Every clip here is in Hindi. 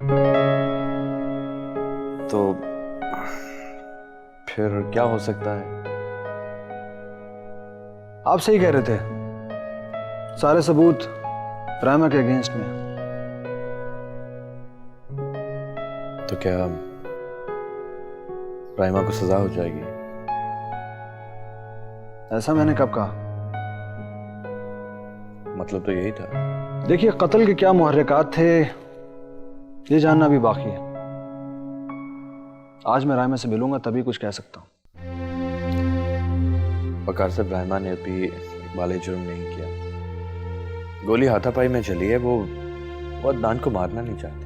तो फिर क्या हो सकता है? आप सही कह रहे थे, सारे सबूत रायमा के अगेंस्ट में। तो क्या रायमा को सजा हो जाएगी? ऐसा मैंने कब कहा? मतलब तो यही था। देखिए, कत्ल के क्या मुहर्रिकात थे ये जानना भी बाकी है। आज मैं रायमा से मिलूंगा तभी कुछ कह सकता हूँ। वकार साहब, रायमा ने अभी इकबाल जुर्म नहीं किया। गोली हाथापाई में चली है। वो अदनान को मारना नहीं चाहती।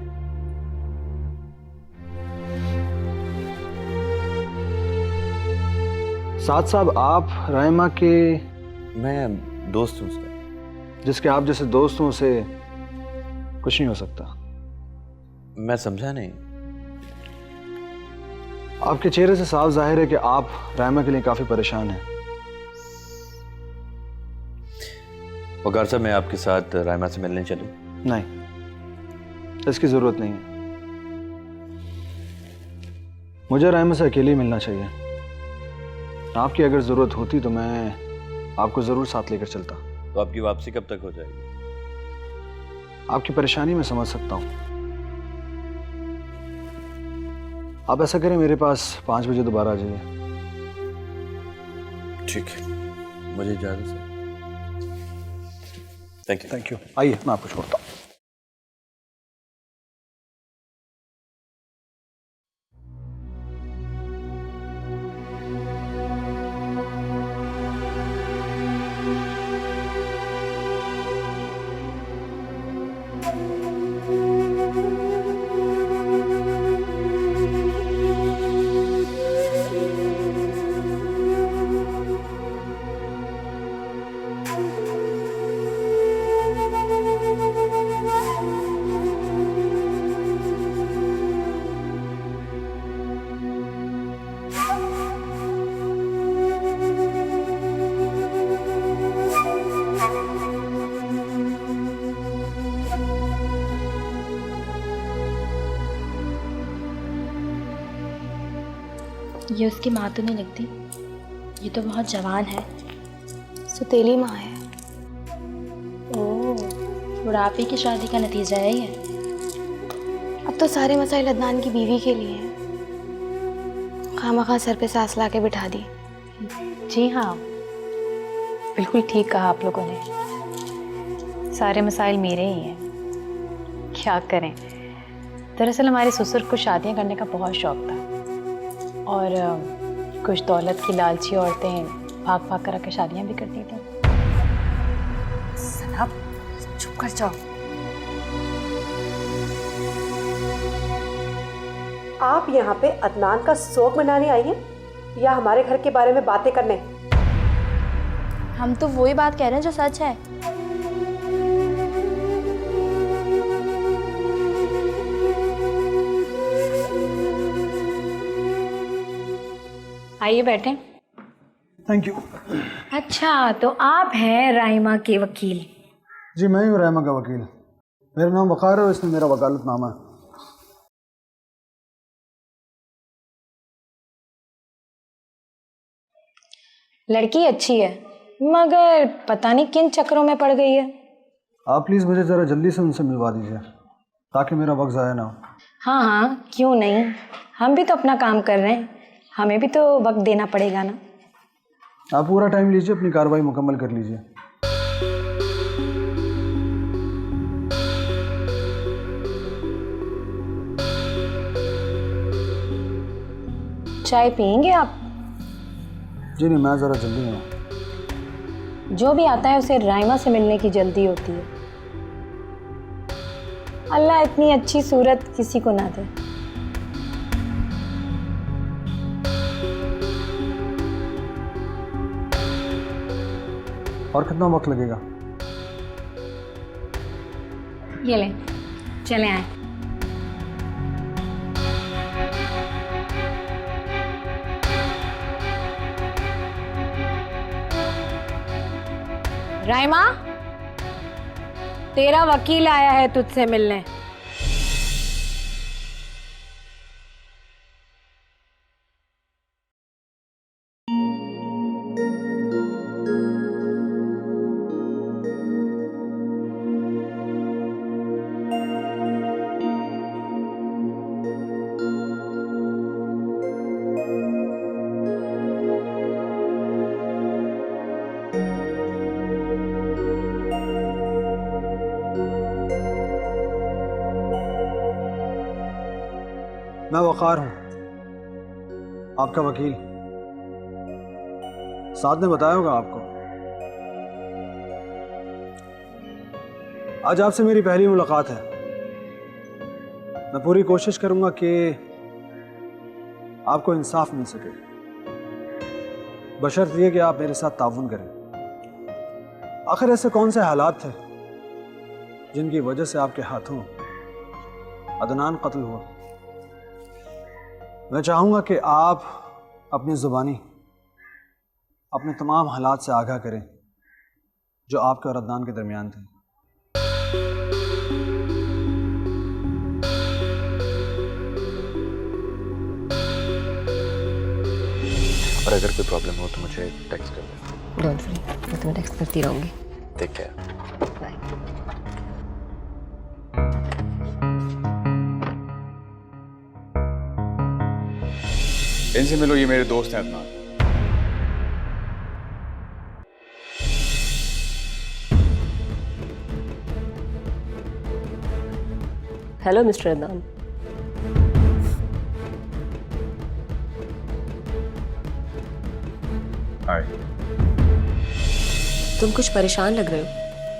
साथ साहब, आप रायमा के? मैं दोस्त हूं उसका। जिसके आप जैसे दोस्त हों उसे कुछ नहीं हो सकता। मैं समझा नहीं। आपके चेहरे से साफ जाहिर है कि आप रायमा के लिए काफी परेशान हैं। वकार साहब, मैं आपके साथ रायमा से मिलने चलूं? नहीं, इसकी जरूरत नहीं है। मुझे रायमा से अकेले ही मिलना चाहिए। आपकी अगर जरूरत होती तो मैं आपको जरूर साथ लेकर चलता। तो आपकी वापसी कब तक हो जाएगी? आपकी परेशानी मैं समझ सकता हूं। आप ऐसा करें, मेरे पास 5 बजे दोबारा आ जाइए। ठीक है, मुझे इजाजत है। Thank you. Thank you. आइए, मैं आपको छोड़ता हूँ। ये उसकी माँ तो नहीं लगती। ये तो बहुत जवान है। सुतेली माँ है। ओह, बुढ़ापे की शादी का नतीजा है ये। अब तो सारे मसाइल अदनान की बीवी के लिए हैं। खामखा सर पे सास ला के बिठा दी। जी हाँ, बिल्कुल ठीक कहा आप लोगों ने। सारे मसाइल मेरे ही हैं। क्या करें, दरअसल हमारे ससुर को शादियां करने का बहुत शौक था और कुछ दौलत की लालची औरतें भाग भाग कर आकर शादियां भी करती थी। सना, चुप कर जाओ। आप यहाँ पे अदनान का शोक मनाने आई हैं या हमारे घर के बारे में बातें करने? हम तो वही बात कह रहे हैं जो सच है। आइए बैठें। Thank you. अच्छा, तो आप हैं राइमा के वकील? जी, मैं हूँ रायमा का वकील। मेरा नाम वकार है और इसमें मेरा वकालतनामा है। लड़की अच्छी है मगर पता नहीं किन चक्करों में पड़ गई है। आप प्लीज़ मुझे ज़रा जल्दी से उनसे मिलवा दीजिए ताकि मेरा वक्त ज़ाया ना हो। हाँ हाँ, क्यों नहीं, हम भी तो अपना काम कर रहे हैं, हमें भी तो वक्त देना पड़ेगा ना। आप पूरा टाइम लीजिए, अपनी कार्रवाई मुकम्मल कर लीजिए। चाय पियेंगे आप? जी नहीं, मैं ज़रा जल्दी में हूँ। जो भी आता है उसे राइमा से मिलने की जल्दी होती है। अल्लाह इतनी अच्छी सूरत किसी को ना दे। और कितना वक्त लगेगा? ये लें, चले आए। राइमा, तेरा वकील आया है तुझसे मिलने। मैं वक़ार हूँ, आपका वकील। साद ने बताया होगा आपको। आज आपसे मेरी पहली मुलाकात है। मैं पूरी कोशिश करूंगा कि आपको इंसाफ मिल सके, बशर्त ये कि आप मेरे साथ ताउन करें। आखिर ऐसे कौन से हालात थे जिनकी वजह से आपके हाथों अदनान कत्ल हुआ? मैं चाहूंगा कि आप अपनी ज़ुबानी अपने तमाम हालात से आगाह करें जो आपके और अदनान के दरमियान थे। और अगर कोई प्रॉब्लम हो तो मुझे टेक्स्ट कर दें। डोंट वरी, मैं तुम्हें टेक्स्ट करती रहूंगी। Take care. बाय। इनसे मिलो, ये मेरे दोस्त हैं Adnan. Hello mister Adnan. Hi. तुम कुछ परेशान लग रहे हो।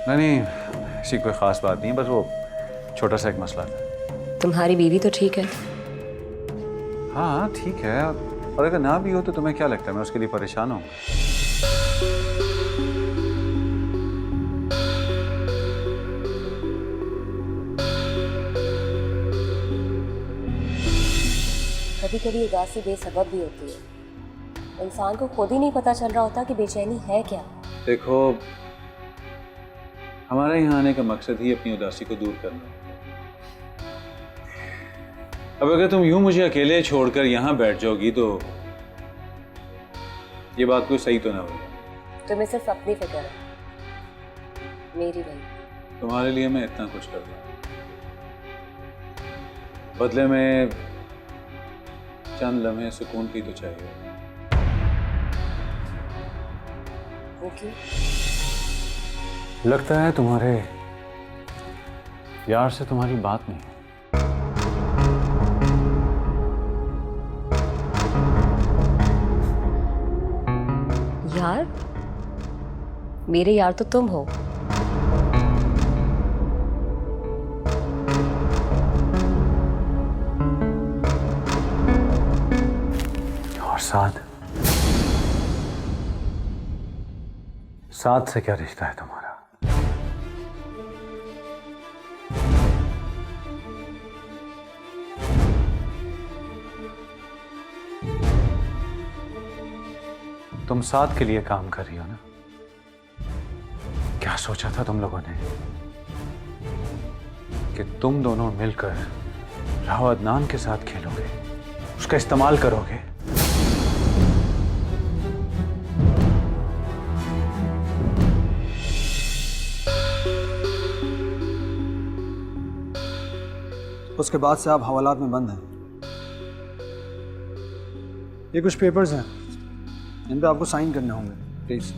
नहीं, ऐसी कोई ख़ास बात नहीं है, बस वो छोटा सा एक मसला था। तुम्हारी बीवी तो ठीक है? हाँ ठीक है, और अगर ना भी हो तो तुम्हें क्या लगता है मैं उसके लिए परेशान हूँ? कभी कभी उदासी बेसबब भी होती है। इंसान को खुद ही नहीं पता चल रहा होता कि बेचैनी है क्या। देखो, हमारे यहाँ आने का मकसद ही अपनी उदासी को दूर करना है। अब अगर तुम यूं मुझे अकेले छोड़कर यहाँ बैठ जाओगी तो ये बात कोई सही तो ना होगी। तुम्हें सिर्फ अपनी फिक्र है, मेरी नहीं। तुम्हारे लिए मैं इतना कुछ करता हूँ, बदले में चंद लम्हे सुकून की तो चाहिए। वो क्यों? लगता है तुम्हारे यार से तुम्हारी बात नहीं। यार? मेरे यार तो तुम हो। और साथ से क्या रिश्ता है तुम्हारा? तुम साथ के लिए काम कर रही हो ना? क्या सोचा था तुम लोगों ने कि तुम दोनों मिलकर राव अदनान के साथ खेलोगे, उसका इस्तेमाल करोगे? उसके बाद से आप हवालात में बंद हैं। ये कुछ पेपर्स हैं, इन पे आपको साइन करने होंगे, प्लीज।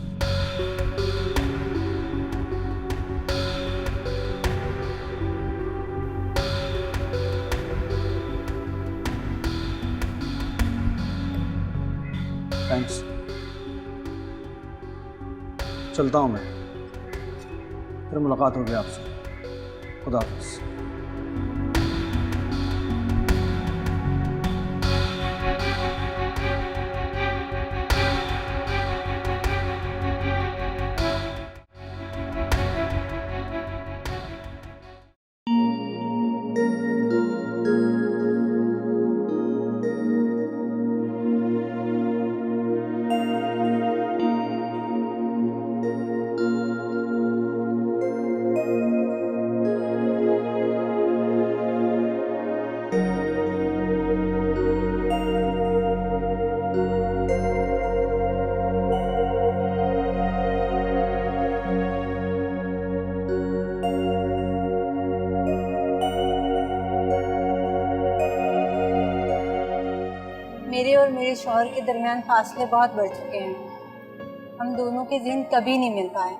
थैंक्स। चलता हूं मैं, फिर मुलाकात होगी आपसे। खुदा हाफिज़। मेरे और मेरे शौहर के दरमियान फासले बहुत बढ़ चुके हैं। हम दोनों के ज़हन कभी नहीं मिल पाए।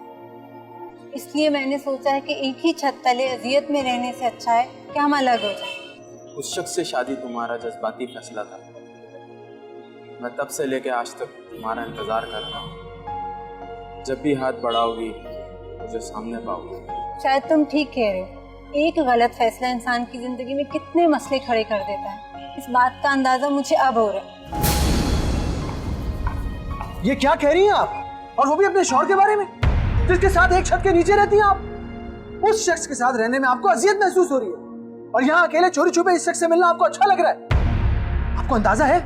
इसलिए मैंने सोचा है कि एक ही छत तले अजियत में रहने से अच्छा है कि हम अलग हो जाएं। उस शख्स से शादी तुम्हारा जज्बाती फैसला था। मैं तब से लेके आज तक तुम्हारा इंतजार कर रहा हूँ। जब भी हाथ बढ़ाओगी मुझे सामने पाओगी। शायद तुम ठीक कह रहे हो, एक गलत फैसला इंसान की जिंदगी में कितने मसले खड़े कर देता है। इस बात का अंदाजा मुझे अब हो रहा है। ये क्या कह रही हैं आप? और वो भी अपने शौहर के बारे में, जिसके साथ एक छत के नीचे रहती हैं आप। उस शख्स के साथ रहने में आपको अजियत महसूस हो रही है और यहाँ अकेले चोरी छुपे इस शख्स से मिलना आपको अच्छा लग रहा है। आपको अंदाजा है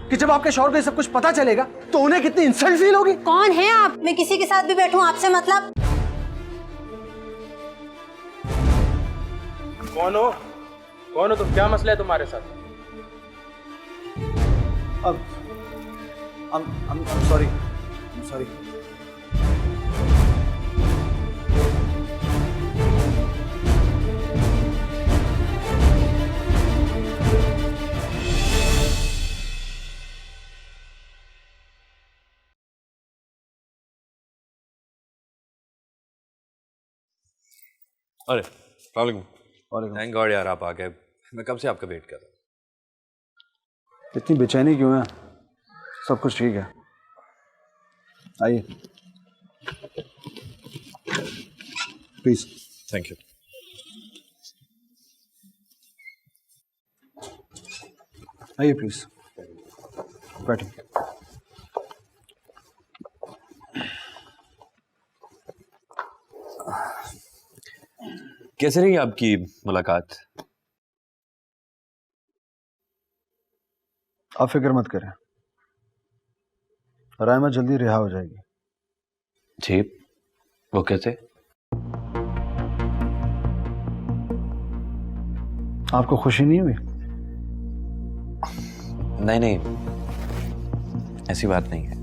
कि जब आपके शौहर को ये सब कुछ पता चलेगा तो उन्हें कितनी इंसल्ट फील होगी? कौन है आप? मैं किसी के साथ भी बैठूं, आपसे मतलब? कौन हो तुम? क्या मसला है तुम्हारे साथ? अब I'm sorry. I'm sorry. अरे वालेकुम। थैंक गॉड यार आप आ गए। मैं कब से आपका वेट कर रहा हूँ। इतनी बेचैनी क्यों है? सब कुछ ठीक है, आइए प्लीज। Thank you. आइए प्लीज, बैठिए। कैसे रही आपकी मुलाकात? आप फिक्र मत करें, रायमा जल्दी रिहा हो जाएगी। जी, वो कैसे? आपको खुशी नहीं हुई? नहीं, ऐसी बात नहीं है।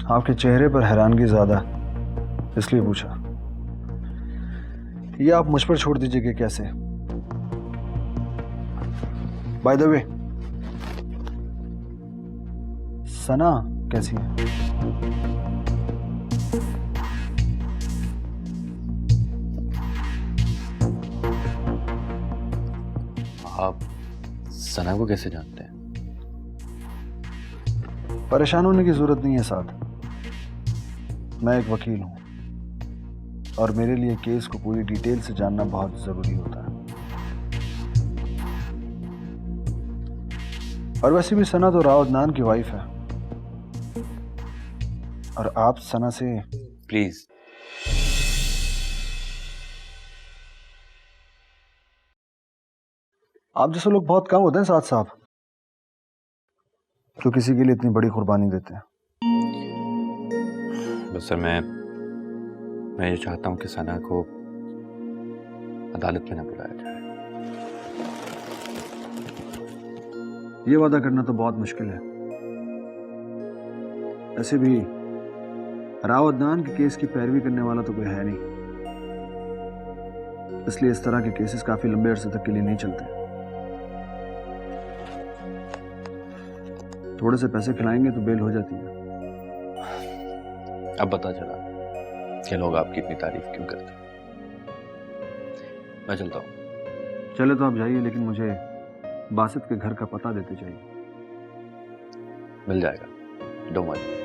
आपके चेहरे पर हैरानगी ज्यादा, इसलिए पूछा। ये आप मुझ पर छोड़ दीजिए कि कैसे। बाय द वे, सना कैसी है? आप सना को कैसे जानते हैं? परेशान होने की जरूरत नहीं है साथ। मैं एक वकील हूं और मेरे लिए केस को पूरी डिटेल से जानना बहुत जरूरी होता है। और वैसे भी सना तो राव अदनान की वाइफ है और आप सना से प्लीज। आप जैसे लोग बहुत कम होते हैं साथ साहब, जो किसी के लिए इतनी बड़ी कुर्बानी देते हैं। बस सर, मैं ये चाहता हूं कि सना को अदालत में ना बुलाया जाए। ये वादा करना तो बहुत मुश्किल है। ऐसे भी राव अदनान के केस की पैरवी करने वाला तो कोई है नहीं, इसलिए इस तरह के केसेस काफी लंबे अरसे तक के लिए नहीं चलते। थोड़े से पैसे खिलाएंगे तो बेल हो जाती है। अब पता चला कि लोग आपकी इतनी तारीफ क्यों करते हैं। मैं चलता हूँ। चले तो आप जाइए, लेकिन मुझे बासित के घर का पता देते चाहिए। मिल जाएगा, डोंट वरी।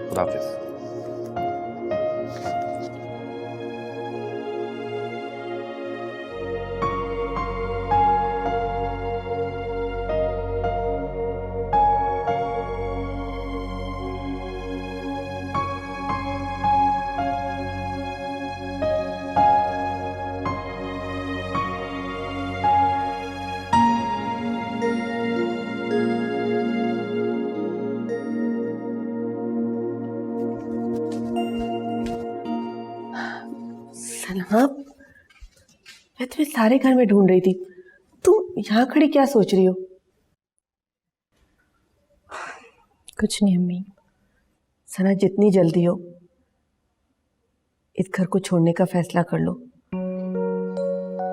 खुदा हाफिज। हाँ, मैं तुम्हें सारे घर में ढूंढ रही थी। तुम यहाँ खड़ी क्या सोच रही हो? कुछ नहीं अम्मी। सना, जितनी जल्दी हो इस घर को छोड़ने का फैसला कर लो,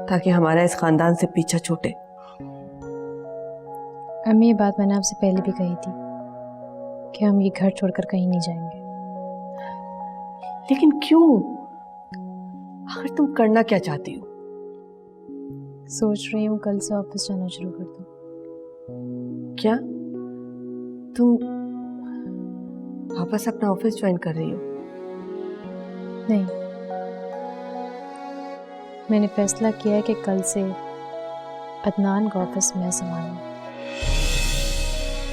ताकि हमारा इस खानदान से पीछा छूटे। अम्मी, ये बात मैंने आपसे पहले भी कही थी कि हम ये घर छोड़कर कहीं नहीं जाएंगे। लेकिन क्यों? आखिर तुम करना क्या चाहती हो? सोच रही हूँ कल से ऑफिस जाना शुरू कर दूँ। क्या तुम वापस अपना ऑफिस ज्वाइन कर रही हो? नहीं, मैंने फैसला किया है कि कल से अदनान का ऑफिस मैं संभालूं।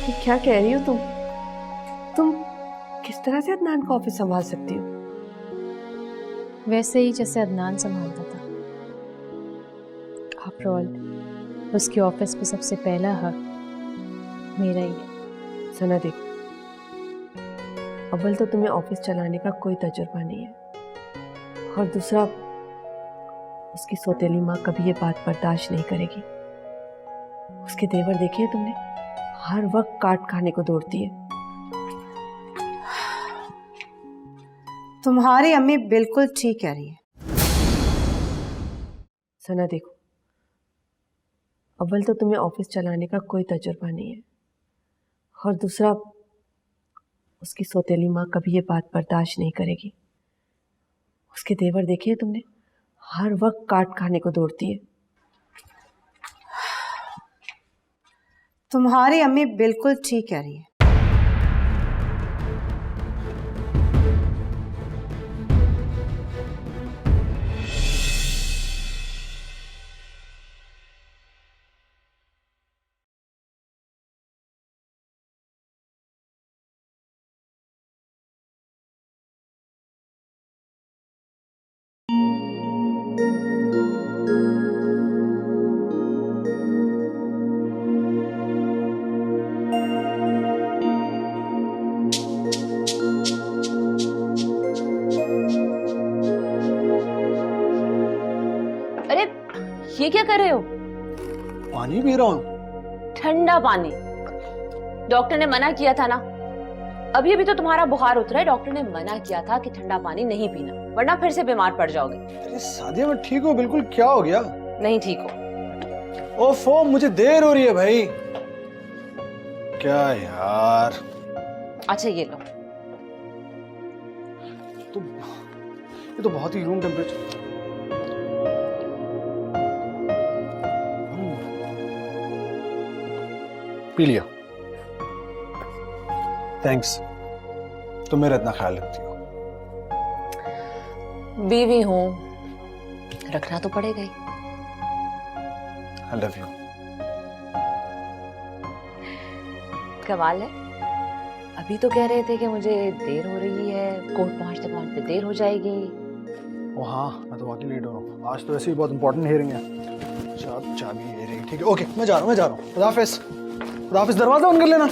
ये क्या कह रही हो तुम किस तरह से अदनान का ऑफिस संभाल सकती हो? वैसे ही जैसे अदनान संभालता था। आफ्टर ऑल उसके ऑफिस पे सबसे पहला हक मेरा ही है। सना देखो, अव्वल तो तुम्हें ऑफिस चलाने का कोई तजुर्बा नहीं है, और दूसरा उसकी सौतेली माँ कभी ये बात बर्दाश्त नहीं करेगी। उसके तेवर देखे तुमने, हर वक्त काट खाने को दौड़ती है। तुम्हारी अम्मी बिल्कुल ठीक कह रही है। सना देखो, अव्वल तो तुम्हें ऑफिस चलाने का कोई तजुर्बा नहीं है, और दूसरा उसकी सौतेली माँ कभी ये बात बर्दाश्त नहीं करेगी। उसके तेवर देखे तुमने, हर वक्त काट खाने को दौड़ती है। तुम्हारी अम्मी बिल्कुल ठीक कह रही है। अरे ये क्या कर रहे हो? पानी पी रहा हूँ। ठंडा पानी? डॉक्टर ने मना किया था ना। अभी अभी तो तुम्हारा बुखार उतरा है, डॉक्टर ने मना किया था कि ठंडा पानी नहीं पीना, वरना फिर से बीमार पड़ जाओगे। अरे सादिया मैं ठीक हूँ बिल्कुल, क्या हो गया? नहीं ठीक हो। ओफो मुझे देर हो रही है भाई। क्या यार। अच्छा ये लो। ये तो बहुत ही रूम टेम्परेचर। पी लिया, थैंक्स। तुम मेरा इतना ख्याल रखती हो। बीवी हूँ, रखना तो पड़ेगा ही। I love you. कमाल है, अभी तो कह रहे थे कि मुझे देर हो रही है, कोर्ट पहुंचते पहुंचते देर हो जाएगी। ओ हाँ, मैं तो वाकई लेट हो रहा हूँ। आज तो ऐसे ही बहुत इंपॉर्टेंट हियरिंग है। चाबी ये रही, ठीक है। ओके मैं जा रहा हूँ। खुदा हाफिज़। खुदा हाफिज़। दरवाजा ऑन कर लेना।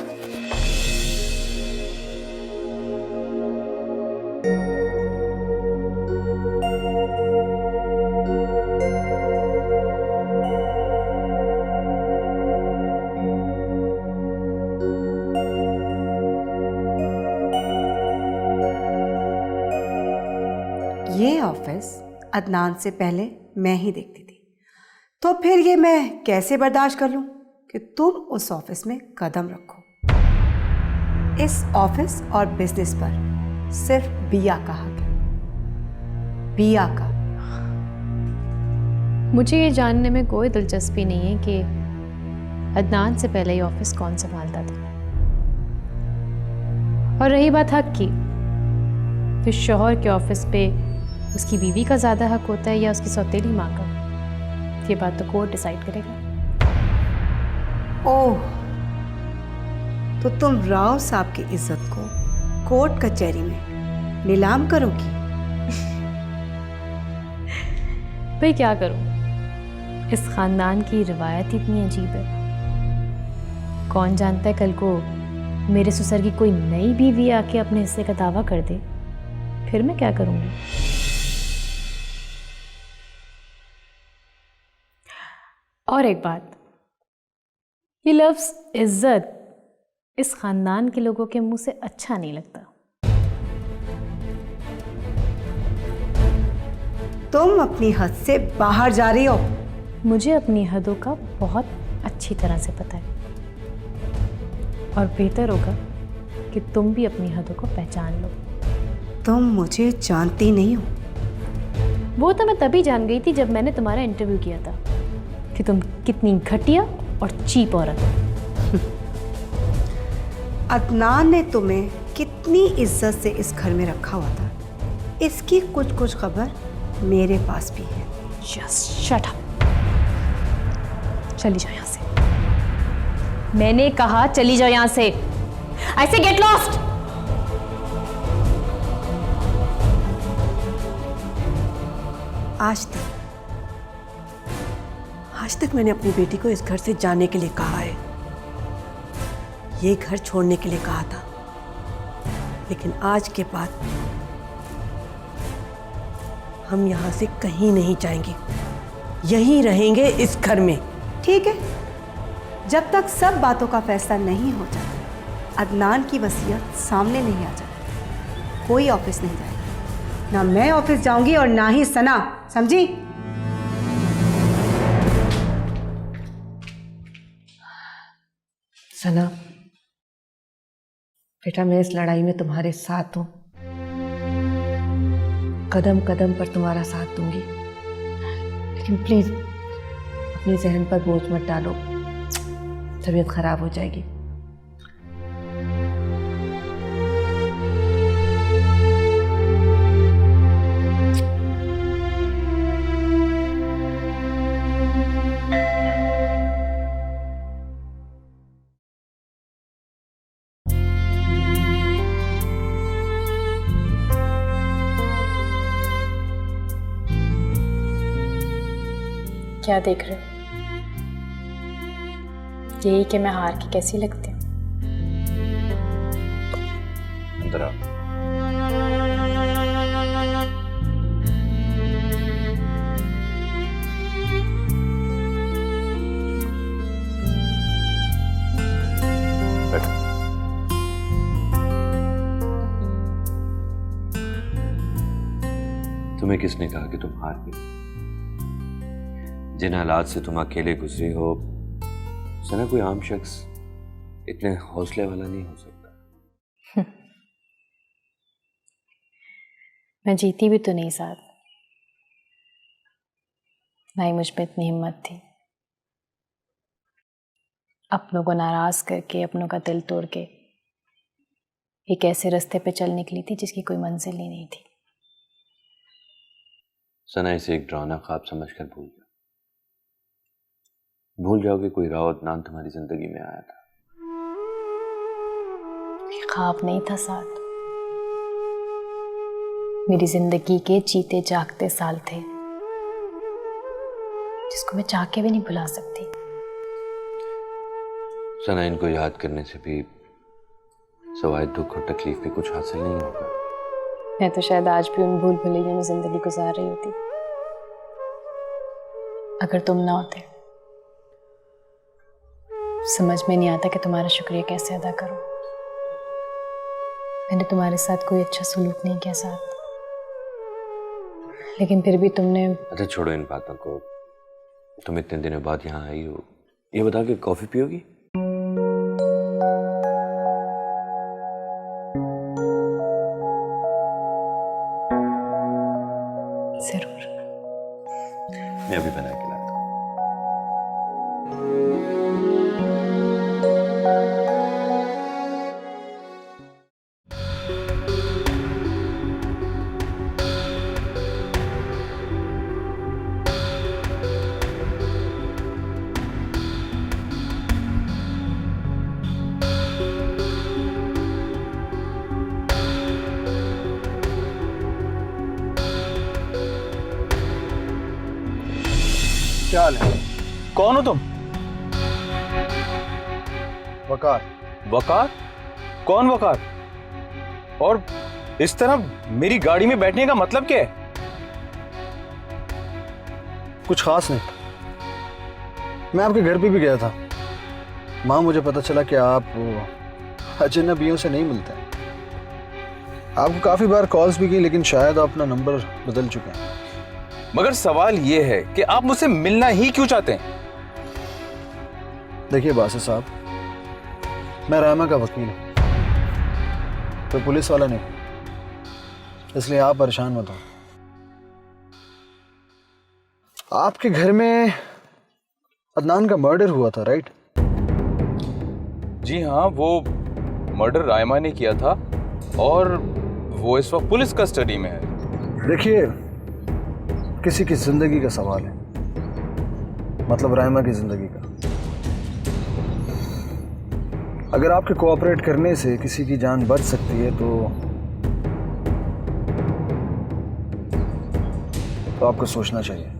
ये ऑफिस अदनान से पहले मैं ही देखती थी, तो फिर ये मैं कैसे बर्दाश्त कर लूं कि तुम उस ऑफिस में कदम रखो। इस ऑफिस और बिजनेस पर सिर्फ बिया का हक है, बिया का। मुझे ये जानने में कोई दिलचस्पी नहीं है कि अदनान से पहले ये ऑफिस कौन संभालता था। और रही बात हक की, तो शौहर के ऑफिस पे उसकी बीवी का ज़्यादा हक होता है या उसकी सौतेली माँ का, ये बात तो कोर्ट डिसाइड करेगा। ओह, तो तुम राव साहब की इज्जत को कोर्ट कचहरी में नीलाम करोगी? भाई क्या करूं, इस खानदान की रिवायत इतनी अजीब है। कौन जानता है कल को मेरे ससुर की कोई नई बीवी आके अपने हिस्से का दावा कर दे, फिर मैं क्या करूंगी? और एक बात, ये लफ्ज़ इज्जत इस खानदान के लोगों के मुंह से अच्छा नहीं लगता। तुम अपनी हद से बाहर जा रही हो। मुझे अपनी हदों का बहुत अच्छी तरह से पता है, और बेहतर होगा कि तुम भी अपनी हदों को पहचान लो। तुम मुझे जानती नहीं हो। वो तो मैं तभी जान गई थी जब मैंने तुम्हारा इंटरव्यू किया था, कि तुम कितनी घटिया और चीप औरत हो। अदनान ने तुम्हें कितनी इज्जत से इस घर में रखा हुआ था, इसकी कुछ कुछ खबर मेरे पास भी है। Just shut up. चली जाओ यहां से। मैंने कहा चली जाओ यहां से। आई से गेट लॉस्ट। आज तक मैंने अपनी बेटी को इस घर से जाने के लिए कहा है, ये घर छोड़ने के लिए कहा था, लेकिन आज के बाद हम यहाँ से कहीं नहीं जाएंगे, यहीं रहेंगे इस घर में। ठीक है, जब तक सब बातों का फैसला नहीं हो जाता, अदनान की वसीयत सामने नहीं आ जाती, कोई ऑफिस नहीं जाएगा। ना मैं ऑफिस जाऊंगी और ना ही सना, समझी? सना बेटा, मैं इस लड़ाई में तुम्हारे साथ हूं, कदम कदम पर तुम्हारा साथ दूंगी, लेकिन प्लीज अपने जहन पर बोझ मत डालो, तबीयत खराब हो जाएगी। क्या देख रहे हो? यही कि मैं हार की कैसी लगती हूँ? अंदर आओ। बैठो। तुम्हें किसने कहा कि तुम हार गई? जिन हालात से तुम अकेले गुजरी हो, सना कोई आम शख्स इतने हौसले वाला नहीं हो सकता। मैं जीती भी तो नहीं साथ, ना ही मुझ में इतनी हिम्मत थी। अपनों को नाराज करके, अपनों का दिल तोड़ के एक ऐसे रास्ते पे चल निकली थी जिसकी कोई मंजिल ही नहीं थी। सना इसे एक डरावना ख्वाब समझकर भूल जाओगे कोई राव अदनान तुम्हारी जिंदगी में आया था। ये ख्वाब नहीं था साथ, मेरी जिंदगी के जीते जागते साल थे, जिसको मैं चाह के भी नहीं भुला सकती। सना, इनको याद करने से भी सवाए दुख और तकलीफ पे कुछ हासिल नहीं होगा। मैं तो शायद आज भी उन भूल भुलैयों में जिंदगी गुजार रही होती अगर तुम ना होते। समझ में नहीं आता कि तुम्हारा शुक्रिया कैसे अदा करूं। मैंने तुम्हारे साथ कोई अच्छा सलूक नहीं किया साथ, लेकिन फिर भी तुमने। अच्छा छोड़ो इन बातों को, तुम इतने दिनों बाद यहाँ आई हो, ये बता के कॉफी पियोगी? जरूर। मैं अभी बना के लाता हूँ। क्या हाल है? कौन हो तुम? वकार। वकार? कौन वकार? और इस तरह मेरी गाड़ी में बैठने का मतलब क्या है? कुछ खास नहीं, मैं आपके घर पे भी गया था। माँ, मुझे पता चला कि आप अजनबियों से नहीं मिलते। आपको काफी बार कॉल्स भी की, लेकिन शायद आप अपना नंबर बदल चुके हैं। मगर सवाल यह है कि आप मुझसे मिलना ही क्यों चाहते हैं? देखिए बासित साहब, मैं रामा का वकील हूं, कोई पुलिस वाला नहीं, इसलिए आप परेशान मत हो। आपके घर में अदनान का मर्डर हुआ था, राइट? जी हाँ, वो मर्डर रायमा ने किया था और वो इस वक्त पुलिस कस्टडी में है। देखिए, किसी की जिंदगी का सवाल है, मतलब रायमा की जिंदगी का। अगर आपके कोऑपरेट करने से किसी की जान बच सकती है तो आपको सोचना चाहिए।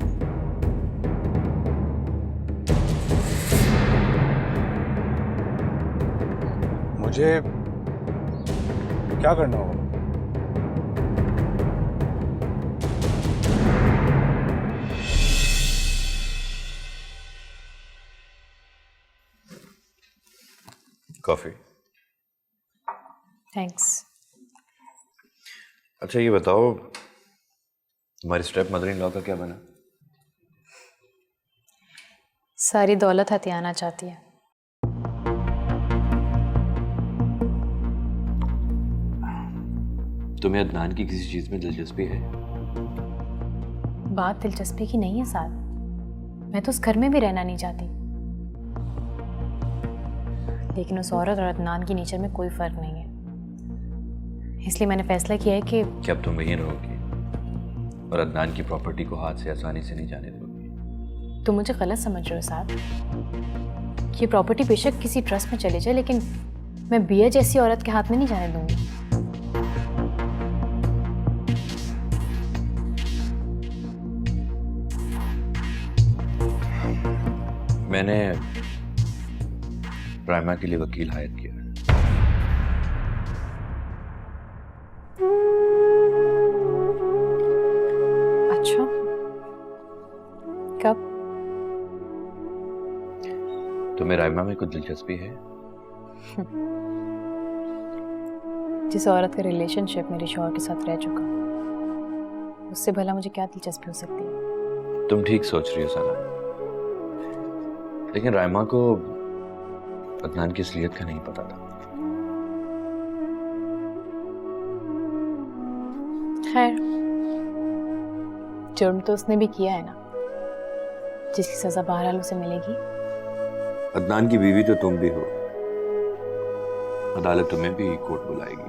मुझे क्या करना होगा? कॉफी। थैंक्स। अच्छा ये बताओ, तुम्हारी स्टेप मदर इन लॉ का क्या बना? सारी दौलत हथियाना चाहती है। तुम्हें अदनान की किसी चीज में दिलचस्पी है? बात दिलचस्पी की नहीं है साथ, मैं तो उस घर में भी रहना नहीं चाहती, लेकिन उस औरत और अदनान की नेचर में कोई फर्क नहीं है, इसलिए मैंने फैसला किया है कि अब तुम वहीं रहोगी और अदनान की प्रॉपर्टी को हाथ से आसानी से नहीं जाने दोगी। तुम मुझे गलत समझ रहे हो साथ। ये प्रॉपर्टी बेशक किसी ट्रस्ट में चले जाए, लेकिन मैं बिया जैसी औरत के हाथ में नहीं जाने दूंगी। मैंने रायमा के लिए वकील हायर किया। अच्छा, कब? तुम्हें रायमा में कुछ दिलचस्पी है? जिस औरत का रिलेशनशिप मेरे शौहर के साथ रह चुका, उससे भला मुझे क्या दिलचस्पी हो सकती है? तुम ठीक सोच रही हो सना, लेकिन रायमा को अदनान की असलियत का नहीं पता था। खैर, जुर्म तो उसने भी किया है ना, जिसकी सजा बहरहाल उसे मिलेगी। अदनान की बीवी तो तुम भी हो, अदालत तुम्हें भी कोर्ट बुलाएगी।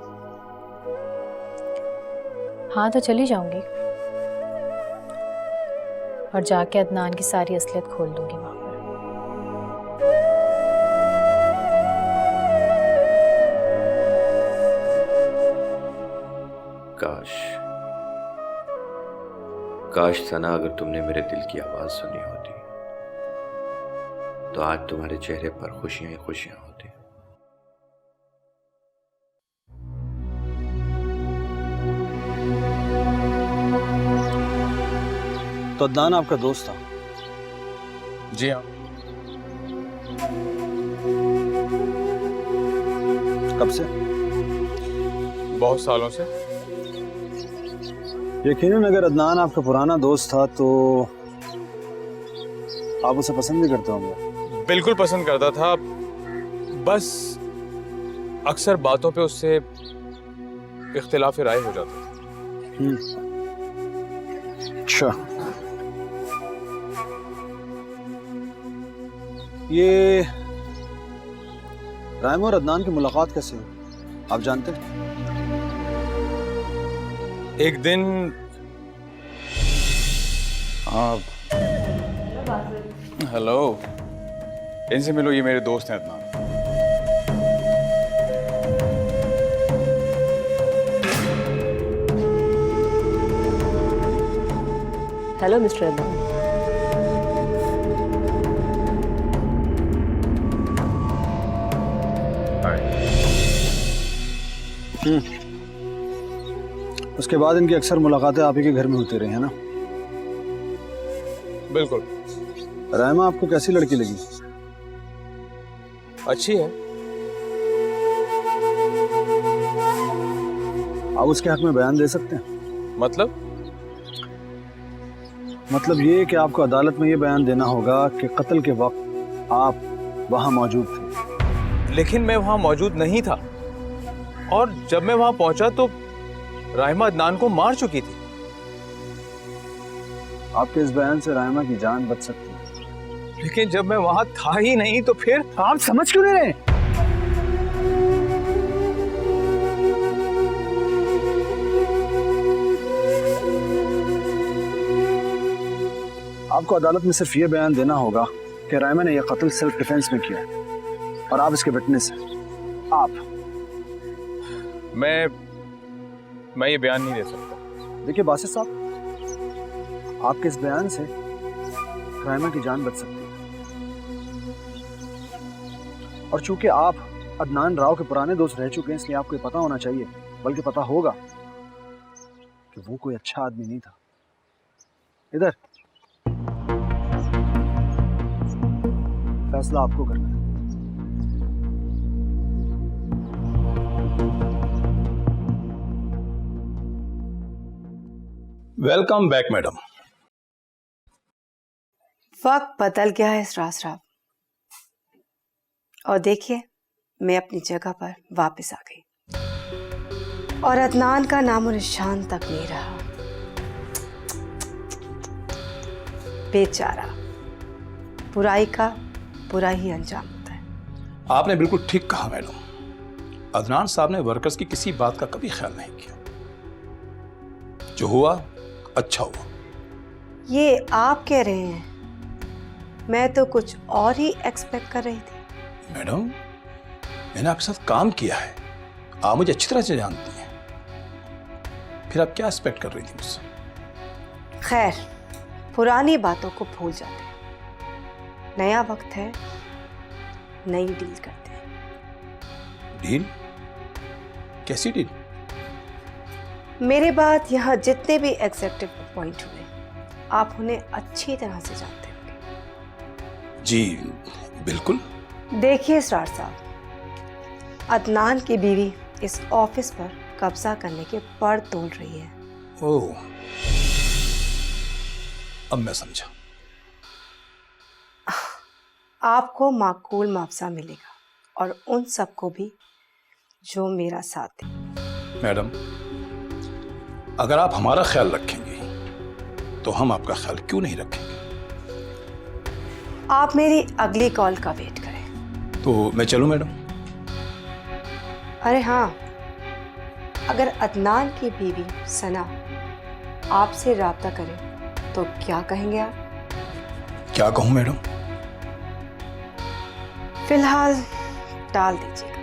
हाँ तो चली जाऊंगी और जाके अदनान की सारी असलियत खोल दूंगी वहां पर। काश सना, अगर तुमने मेरे दिल की आवाज सुनी होती तो आज तुम्हारे चेहरे पर खुशियां ही खुशियां होती। तो अदनान आपका दोस्त था? जी हाँ। कब से? बहुत सालों से। यकीनन अगर अदनान आपका पुराना दोस्त था तो आप उसे पसंद भी करते होंगे। बिल्कुल पसंद करता था, बस अक्सर बातों पे उससे इख्तिलाफ राय हो जाता था। अच्छा, ये रायमा और अदनान की मुलाकात कैसे हुई, आप जानते हैं? एक दिन हेलो, इनसे मिलो, ये मेरे दोस्त हैं अदनान। Hello mister Adnan. उसके बाद इनकी अक्सर मुलाकातें आप ही के घर में होती रही है ना? बिल्कुल। रायमा आपको कैसी लड़की लगी? अच्छी है। आप उसके हक में बयान दे सकते हैं? मतलब ये कि आपको अदालत में ये बयान देना होगा कि कत्ल के वक्त आप वहां मौजूद थे। लेकिन मैं वहां मौजूद नहीं था, और जब मैं वहां पहुंचा तो रायमा अदनान को मार चुकी थी। आपके इस बयान से रायमा की जान बच सकती है। लेकिन जब मैं वहां था ही नहीं तो फिर आप समझ क्यों नहीं रहे? आपको अदालत में सिर्फ ये बयान देना होगा कि रायमा ने यह कत्ल सेल्फ डिफेंस में किया है और आप इसके विटनेस हैं। आप मैं ये बयान नहीं दे सकता। देखिए बासित साहब, आपके इस बयान से रायमा की जान बच सकती है और चूंकि आप अदनान राव के पुराने दोस्त रह चुके हैं, इसलिए आपको ये पता होना चाहिए, बल्कि पता होगा कि वो कोई अच्छा आदमी नहीं था। इधर फैसला आपको करना है। Welcome back madam. वक्त बदल गया है इसरार साहब, और देखिए मैं अपनी जगह पर वापस आ गई और अदनान का नामो निशान तक नहीं रहा। बेचारा, बुराई का बुरा ही अंजाम होता है। आपने बिल्कुल ठीक कहा मैडम। अदनान साहब ने वर्कर्स की किसी बात का कभी ख्याल नहीं किया। जो हुआ अच्छा हुआ। ये आप कह रहे हैं, मैं तो कुछ और ही एक्सपेक्ट कर रही थी। मैडम, मैंने आपके साथ काम किया है, आप मुझे अच्छी तरह से जानती हैं, फिर आप क्या एक्सपेक्ट कर रही थी मुझसे? खैर, पुरानी बातों को भूल जाते हैं। नया वक्त है, नई डील करते हैं। डील? कैसी डील? मेरे बाद यहाँ जितने भी एग्जीक्यूटिव अपॉइंट हुए, आप उन्हें अच्छी तरह से जानते होंगे। जी बिल्कुल। देखिए इसरार साहब, अदनान की बीवी इस ऑफिस पर कब्जा करने के पड़ तोल रही है। ओह, अब मैं समझा। आपको माकूल मुआवजा मिलेगा और उन सबको भी जो मेरा साथ दे। मैडम, अगर आप हमारा ख्याल रखेंगे तो हम आपका ख्याल क्यों नहीं रखेंगे? आप मेरी अगली कॉल का वेट करें। तो मैं चलूं मैडम? अरे हाँ, अगर अदनान की बीवी सना आपसे राब्ता करे तो क्या कहेंगे आप? क्या कहूं मैडम? फिलहाल टाल दीजिएगा।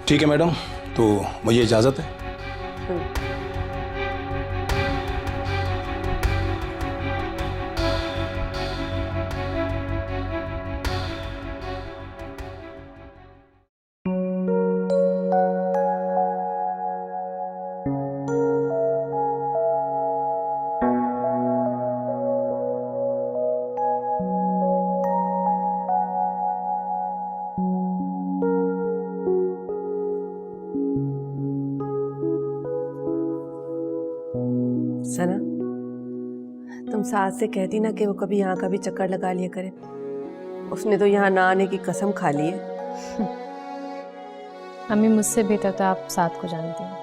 ठीक है मैडम, तो मुझे इजाजत है। सना, तुम सास से कहती ना कि वो कभी यहाँ का भी चक्कर लगा लिया करे। उसने तो यहाँ ना आने की कसम खा ली है। अम्मी मुझसे बेहतर तो आप साथ को जानती हैं।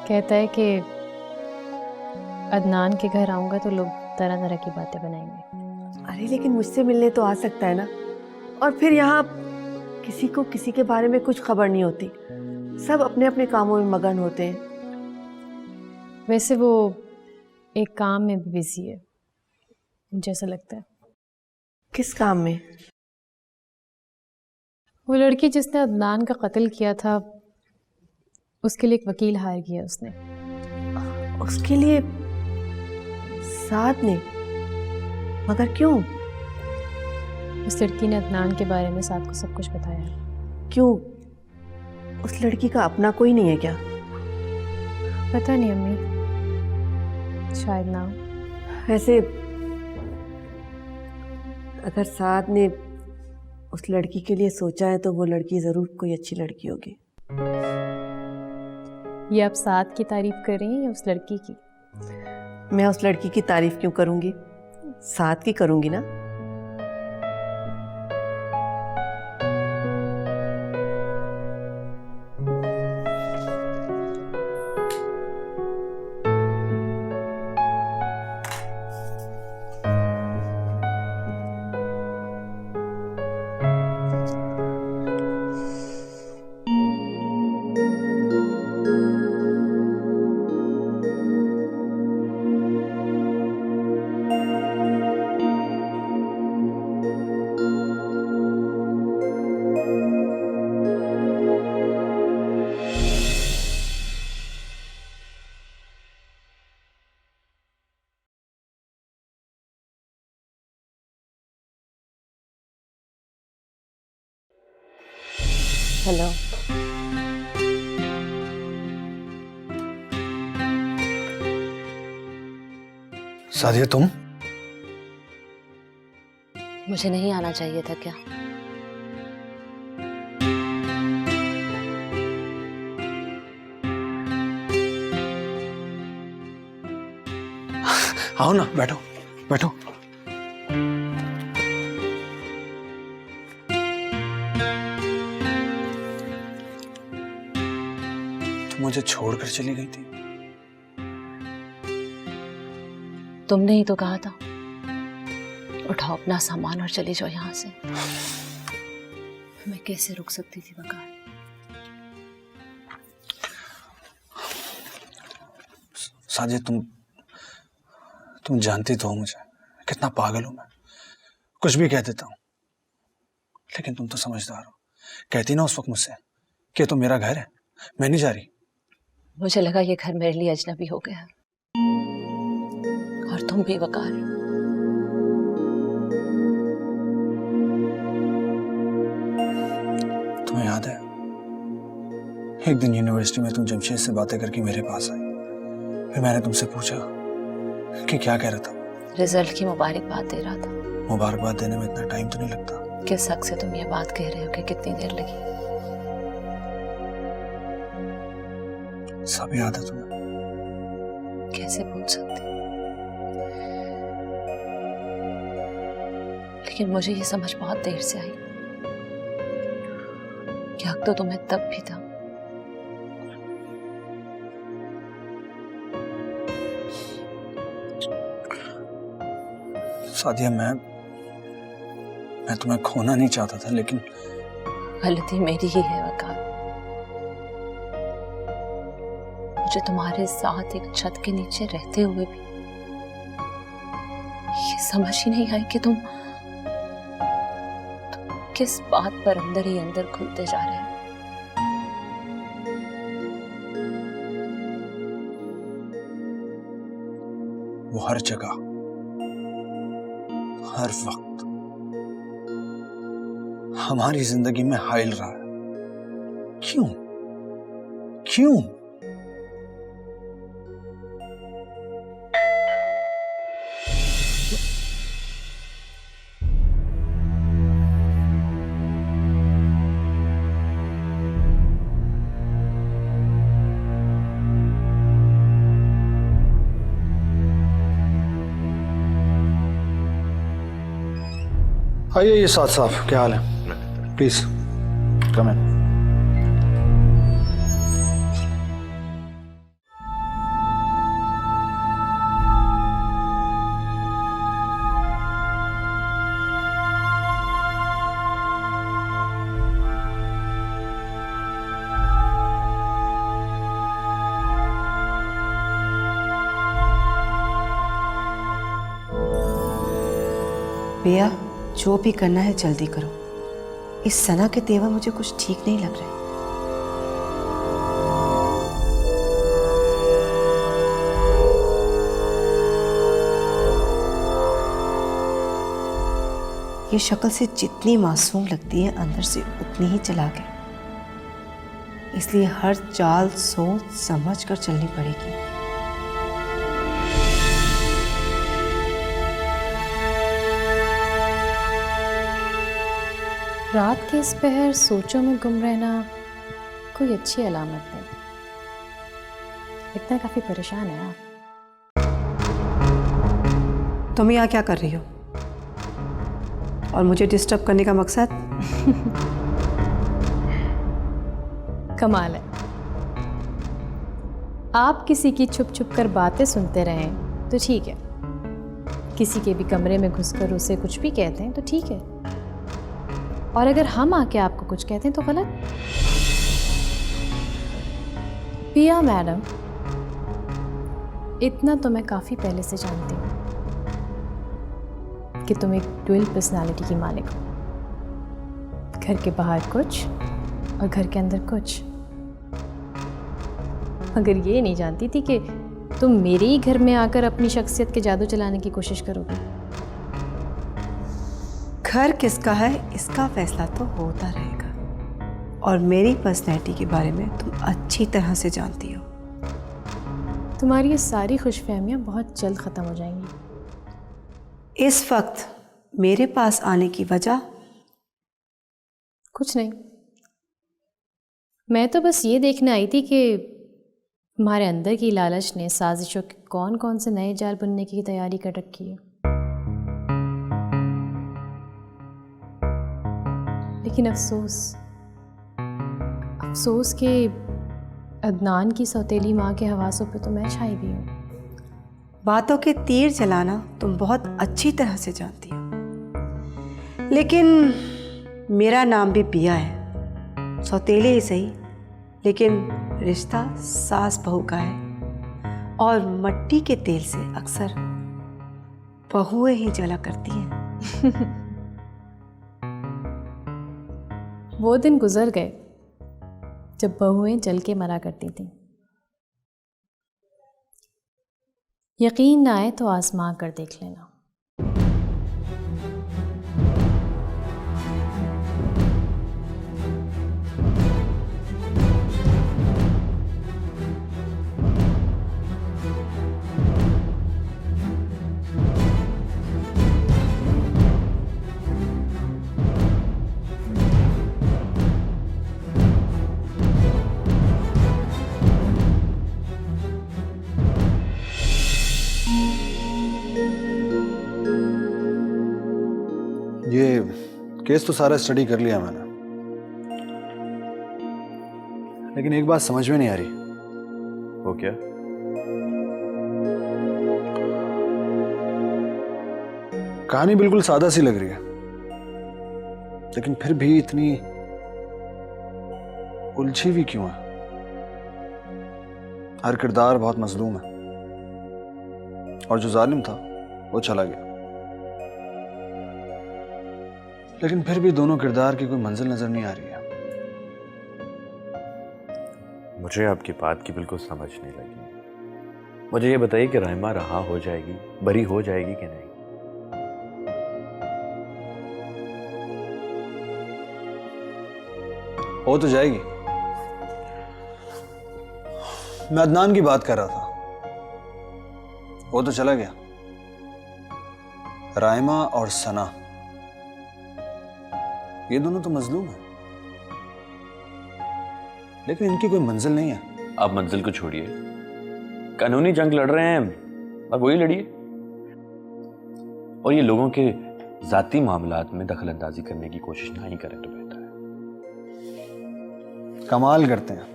कहता है कि अदनान के घर आऊँगा तो लोग तरह तरह की बातें बनाएंगे। अरे लेकिन मुझसे मिलने तो आ सकता है ना। और फिर यहाँ किसी को किसी के बारे में कुछ खबर नहीं होती, सब अपने अपने कामों में मगन होते हैं। वैसे वो एक काम में भी बिजी है, मुझे ऐसा लगता है। किस काम में? वो लड़की जिसने अदनान का कत्ल किया था, उसके लिए एक वकील हायर किया उसने। उसके लिए साथ ने? मगर क्यों? उस लड़की ने अदनान के बारे में साथ को सब कुछ बताया। क्यों? उस लड़की का अपना कोई नहीं है क्या? पता नहीं अम्मी, शायद ना। वैसे अगर साथ ने उस लड़की के लिए सोचा है तो वो लड़की जरूर कोई अच्छी लड़की होगी। ये आप साथ की तारीफ कर रही हैं या उस लड़की की? मैं उस लड़की की तारीफ क्यों करूंगी, साथ की करूंगी ना। हेलो। सादिया तुम? मुझे नहीं आना चाहिए था क्या? आओ ना, बैठो बैठो। तुम मुझे छोड़कर चली गई थी। तुमने ही तो कहा था उठाओ अपना सामान और चली जाओ यहाँ से। मैं कैसे रुक सकती थी वकार? साजिया तुम जानती तो हो मुझे कितना पागल हूं मैं, कुछ भी कह देता हूं। लेकिन तुम तो समझदार हो, कहती ना उस वक्त मुझसे कि तुम मेरा घर है, मैं नहीं जा रही। मुझे लगा ये घर मेरे लिए अजनबी हो गया और तुम भी वकार। तुम्हें याद है एक दिन यूनिवर्सिटी में तुम जमशेद से बातें करके मेरे पास आई, फिर मैंने तुमसे पूछा कि क्या कह रहा था। रिजल्ट की मुबारकबाद दे रहा था। मुबारकबाद देने में इतना टाइम तो नहीं लगता। किस हक से तुम ये बात कह रहे हो कि कितनी देर लगी? सब याद है तुम्हें? कैसे भूल सकती? लेकिन मुझे ये समझ बहुत देर से आई कि हक तो तुम्हें तब भी था। सादिया मैं तुम्हें खोना नहीं चाहता था, लेकिन गलती मेरी ही है वकार। मुझे तुम्हारे साथ एक छत के नीचे रहते हुए भी ये समझ ही नहीं आई कि तुम किस बात पर अंदर ही अंदर खुलते जा रहे हो। वो हर जगह हर वक्त हमारी जिंदगी में हाइल रहा है। क्यों क्यों? आइए ये साथ साहब, क्या हाल है? प्लीज कम इन। भैया जो भी करना है जल्दी करो, इस सना के तेवर मुझे कुछ ठीक नहीं लग रहे। ये शक्ल से जितनी मासूम लगती है अंदर से उतनी ही चालाक है, इसलिए हर चाल सोच समझ कर चलनी पड़ेगी। रात के इस पहर सोचों में गुम रहना कोई अच्छी अलामत नहीं। इतना काफी परेशान है आप। तुम यहाँ क्या कर रही हो और मुझे डिस्टर्ब करने का मकसद? कमाल है, आप किसी की छुप छुप कर बातें सुनते रहें तो ठीक है, किसी के भी कमरे में घुसकर उसे कुछ भी कहते हैं तो ठीक है, और अगर हम आके आपको कुछ कहते हैं तो गलत। पिया मैडम, इतना तो मैं काफी पहले से जानती हूँ कि तुम एक ड्यूअल पर्सनालिटी की मालिक हो। घर के बाहर कुछ और घर के अंदर कुछ। मगर ये नहीं जानती थी कि तुम मेरे ही घर में आकर अपनी शख्सियत के जादू चलाने की कोशिश करोगे। घर किसका है इसका फैसला तो होता रहेगा, और मेरी पर्सनैलिटी के बारे में तुम अच्छी तरह से जानती हो। तुम्हारी ये सारी खुशफहमियाँ बहुत जल्द ख़त्म हो जाएंगी। इस वक्त मेरे पास आने की वजह? कुछ नहीं, मैं तो बस ये देखने आई थी कि तुम्हारे अंदर की लालच ने साजिशों के कौन कौन से नए जाल बुनने की तैयारी कर रखी है। लेकिन अफसोस के अदनान की सौतेली माँ के हवासों पे तो मैं छाई भी हूँ। बातों के तीर चलाना तुम बहुत अच्छी तरह से जानती हो, लेकिन मेरा नाम भी पिया है। सौतेले ही सही, लेकिन रिश्ता सास बहू का है, और मट्टी के तेल से अक्सर बहुएं ही जला करती हैं। वो दिन गुजर गए जब बहुएं जल के मरा करती थीं। यकीन ना आए तो आजमा कर देख लेना। ये केस तो सारा स्टडी कर लिया मैंने, लेकिन एक बात समझ में नहीं आ रही। वो क्या? कहानी बिल्कुल सादा सी लग रही है, लेकिन फिर भी इतनी उलझी हुई क्यों है? हर किरदार बहुत मजलूम है, और जो जालिम था वो चला गया, लेकिन फिर भी दोनों किरदार की कोई मंजिल नजर नहीं आ रही है। मुझे आपकी बात की बिल्कुल समझ नहीं लगी। मुझे ये बताइए कि राइमा रहा हो जाएगी, बरी हो जाएगी कि नहीं? हो तो जाएगी। मैं अदनान की बात कर रहा था, वो तो चला गया। राइमा और सना, ये दोनों तो मजलूम हैं, लेकिन इनकी कोई मंजिल नहीं है। आप मंजिल को छोड़िए, कानूनी जंग लड़ रहे हैं, अब वही लड़िए। और ये लोगों के जाती मामलात में दखल अंदाजी करने की कोशिश ना ही करें तो बेहतर है। कमाल करते हैं।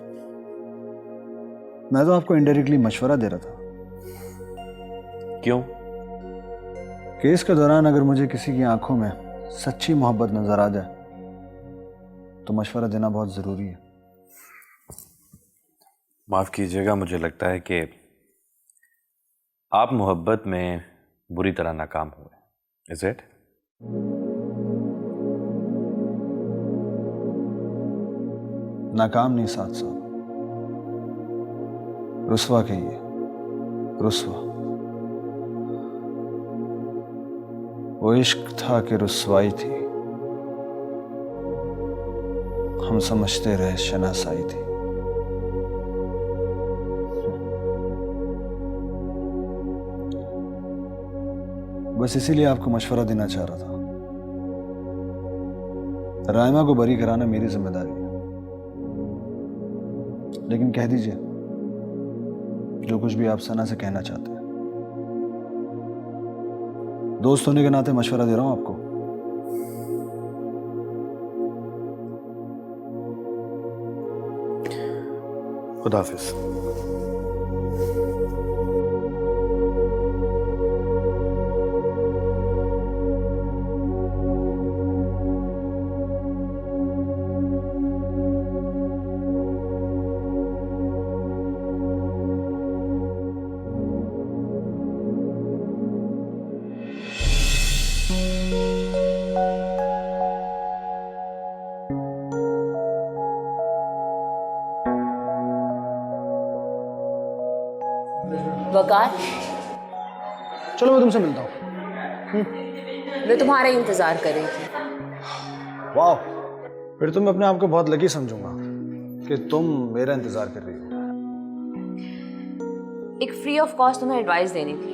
मैं तो आपको इनडायरेक्टली मशवरा दे रहा था। क्यों? केस के दौरान अगर मुझे किसी की आंखों में सच्ची मोहब्बत नजर आ जाए तो मशवरा देना बहुत जरूरी है। माफ कीजिएगा, मुझे लगता है कि आप मोहब्बत में बुरी तरह नाकाम हुए। Is it? नाकाम नहीं साथ साथ रुस्वा कहिए, रुस्वा। वो इश्क था कि रुस्वाई थी, हम समझते रहे शनासाई थी। बस इसीलिए आपको मशवरा देना चाह रहा था। राइमा को बरी कराना मेरी जिम्मेदारी है, लेकिन कह दीजिए जो कुछ भी आप सना से कहना चाहते हैं। दोस्त होने के नाते मशवरा दे रहा हूं आपको। खुदा हाफिज। वकार, चलो मैं तुमसे मिलता हूँ। मैं तुम्हारा इंतजार कर रही थी। वाह, फिर तो मैं अपने आप को बहुत लकी समझूंगा कि तुम मेरा इंतजार कर रही हो। एक फ्री ऑफ कॉस्ट तुम्हें एडवाइस देनी थी।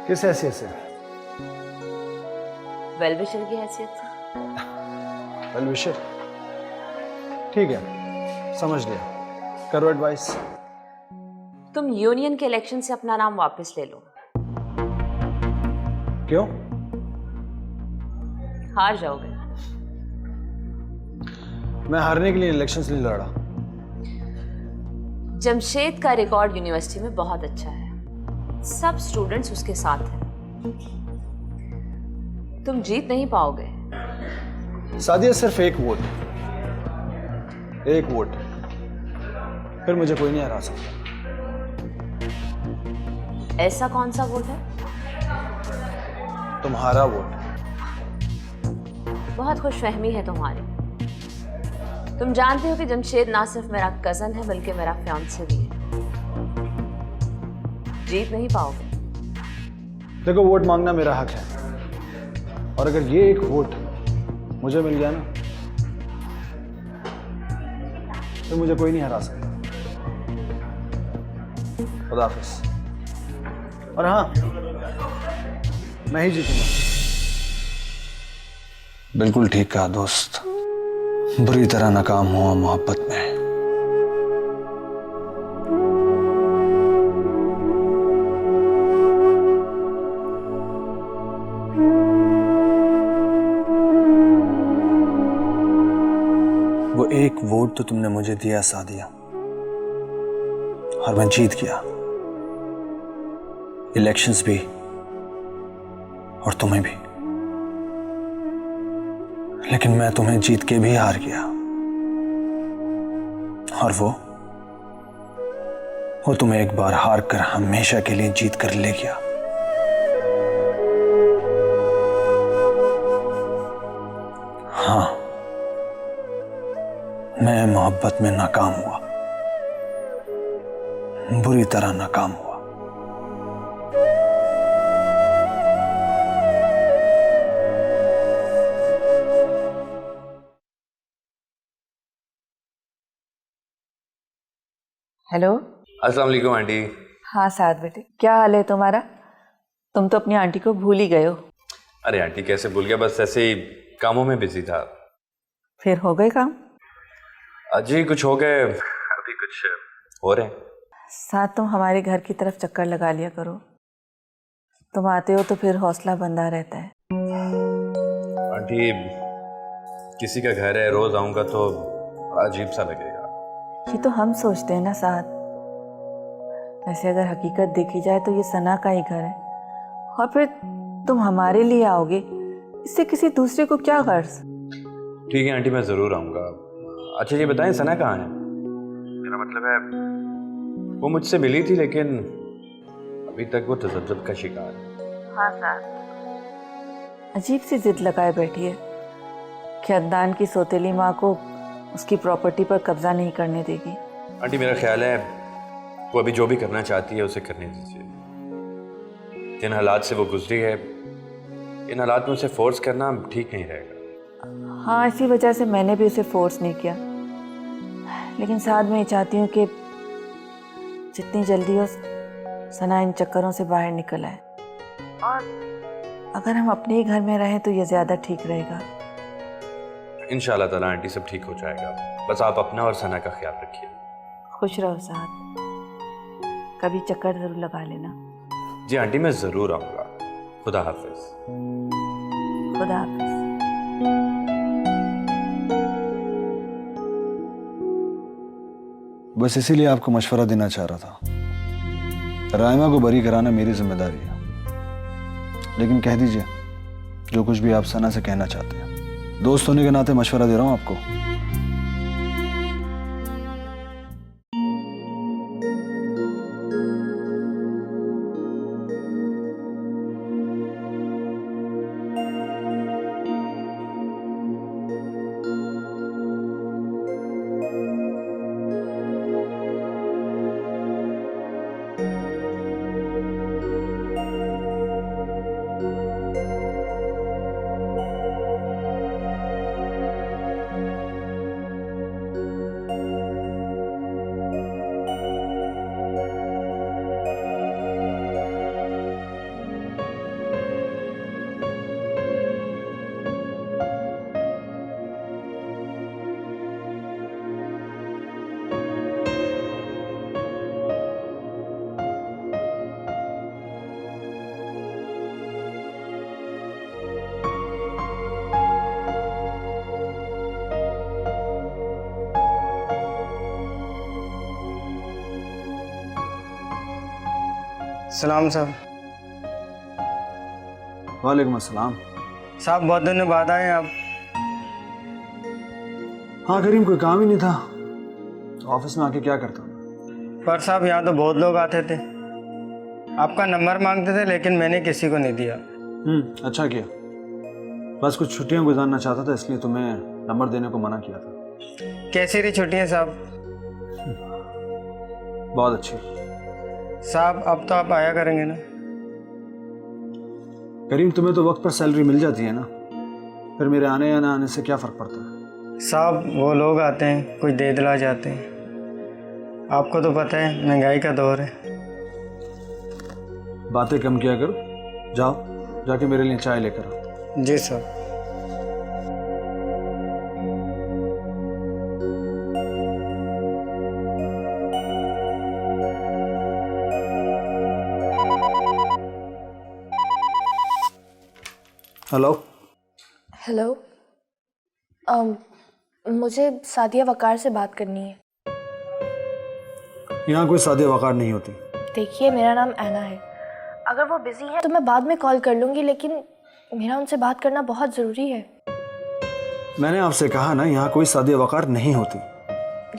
किस हैसियत से? वेल विशर की हैसियत से। वेल विशर, ठीक है, समझ लिया, करो एडवाइस। तुम यूनियन के इलेक्शन से अपना नाम वापस ले लो। क्यों? हार जाओगे। मैं हारने के लिए इलेक्शंस नहीं लड़ा। जमशेद का रिकॉर्ड यूनिवर्सिटी में बहुत अच्छा है, सब स्टूडेंट्स उसके साथ हैं। तुम जीत नहीं पाओगे। सादिया, सिर्फ एक वोट, फिर मुझे कोई नहीं हरा सकता। ऐसा कौन सा वोट है? तुम्हारा वोट। बहुत खुशफहमी है तुम्हारी। तुम जानते हो कि जमशेद ना सिर्फ मेरा कजन है बल्कि मेरा फियांसे भी है। जीत नहीं पाओगे। देखो, वोट मांगना मेरा हक है, और अगर ये एक वोट मुझे मिल गया ना, तो मुझे कोई नहीं हरा सकता। खुदा हाफिज़। और हाँ, मैं ही जीतूंगा। बिल्कुल ठीक कहा दोस्त, बुरी तरह नाकाम हुआ मोहब्बत में। वो एक वोट तो तुमने मुझे दिया सादिया, और मैं जीत गया, इलेक्शंस भी और तुम्हें भी। लेकिन मैं तुम्हें जीत के भी हार गया, और वो तुम्हें एक बार हार कर हमेशा के लिए जीत कर ले गया। हाँ, मैं मोहब्बत में नाकाम हुआ, बुरी तरह नाकाम हुआ। हेलो। अस्सलाम वालेकुम आंटी। हाँ साथ बेटे, क्या हाल है तुम्हारा? तुम तो अपनी आंटी को भूल ही गए हो। अरे आंटी कैसे भूल गया, बस ऐसे ही कामों में बिजी था। फिर हो गए काम? जी कुछ हो गए, अभी कुछ हो रहे हैं। साथ तुम हमारे घर की तरफ चक्कर लगा लिया करो, तुम आते हो तो फिर हौसला बंधा रहता है। आंटी किसी का घर है, रोज आऊंगा तो अजीब सा लगेगा। ये तो हम सोचते हैं ना साथ, वैसे अगर हकीकत देखी जाए तो ये सना का ही घर है, और फिर तुम हमारे लिए आओगे, इससे किसी दूसरे को क्या गर्ज। ठीक है आंटी, मैं जरूर आऊंगा। अच्छा ये बताएं सना कहाँ है? मेरा मतलब है वो मुझसे मिली थी लेकिन अभी तक वो तजब्जुब का शिकार है। हाँ साथ, अजीब सी जिद लगाए बैठी है कि अदनान की सौतेली माँ को उसकी प्रॉपर्टी पर कब्जा नहीं करने देगी। आंटी मेरा ख्याल है वो अभी जो भी करना चाहती है उसे करने दीजिए। जिन हालात से वो गुजरी है, इन हालात में उसे फोर्स करना ठीक नहीं रहेगा। हाँ, इसी वजह से मैंने भी उसे फोर्स नहीं किया, लेकिन साथ में ये चाहती हूँ कि जितनी जल्दी हो सना इन चक्करों से बाहर निकल आए, और अगर हम अपने ही घर में रहें तो ये ज़्यादा ठीक रहेगा। इंशाल्लाह ताला आंटी सब ठीक हो जाएगा, बस आप अपना और सना का ख्याल रखिए। खुश रहो साथ, कभी चक्कर जरूर लगा लेना। जी आंटी मैं जरूर आऊंगा। खुदा हाफिज। खुदा हाफिज। बस इसीलिए आपको मशवरा देना चाह रहा था। राइमा को बरी कराना मेरी जिम्मेदारी है, लेकिन कह दीजिए जो कुछ भी आप सना से कहना चाहते हैं। दोस्त होने के नाते मशवरा दे रहा हूं आपको। सलाम साहब। वालेकुम अस्सलाम। साहब बहुत दिनों बाद आए आप। हाँ करीम, कोई काम ही नहीं था तो ऑफिस में आके क्या करता। पर साहब यहाँ तो बहुत लोग आते थे, आपका नंबर मांगते थे, लेकिन मैंने किसी को नहीं दिया। अच्छा किया। बस कुछ छुट्टियां गुजारना चाहता था, इसलिए तुम्हें नंबर देने को मना किया था। कैसी रही छुट्टियाँ साहब? बहुत अच्छी। साहब अब तो आप आया करेंगे ना? करीम, तुम्हें तो वक्त पर सैलरी मिल जाती है ना, फिर मेरे आने या ना आने से क्या फ़र्क पड़ता है? साहब वो लोग आते हैं, कुछ दे दिला जाते हैं। आपको तो पता है महंगाई का दौर है। बातें कम किया करो, जाओ जाके मेरे लिए चाय लेकर आओ। जी साहब। हेलो। हेलो, मुझे सादिया वकार से बात करनी है। यहाँ कोई सादिया वकार नहीं होती। देखिए, मेरा नाम ऐना है। अगर वो बिजी है तो मैं बाद में कॉल कर लूँगी, लेकिन मेरा उनसे बात करना बहुत ज़रूरी है। मैंने आपसे कहा ना, यहाँ कोई सादिया वकार नहीं होती।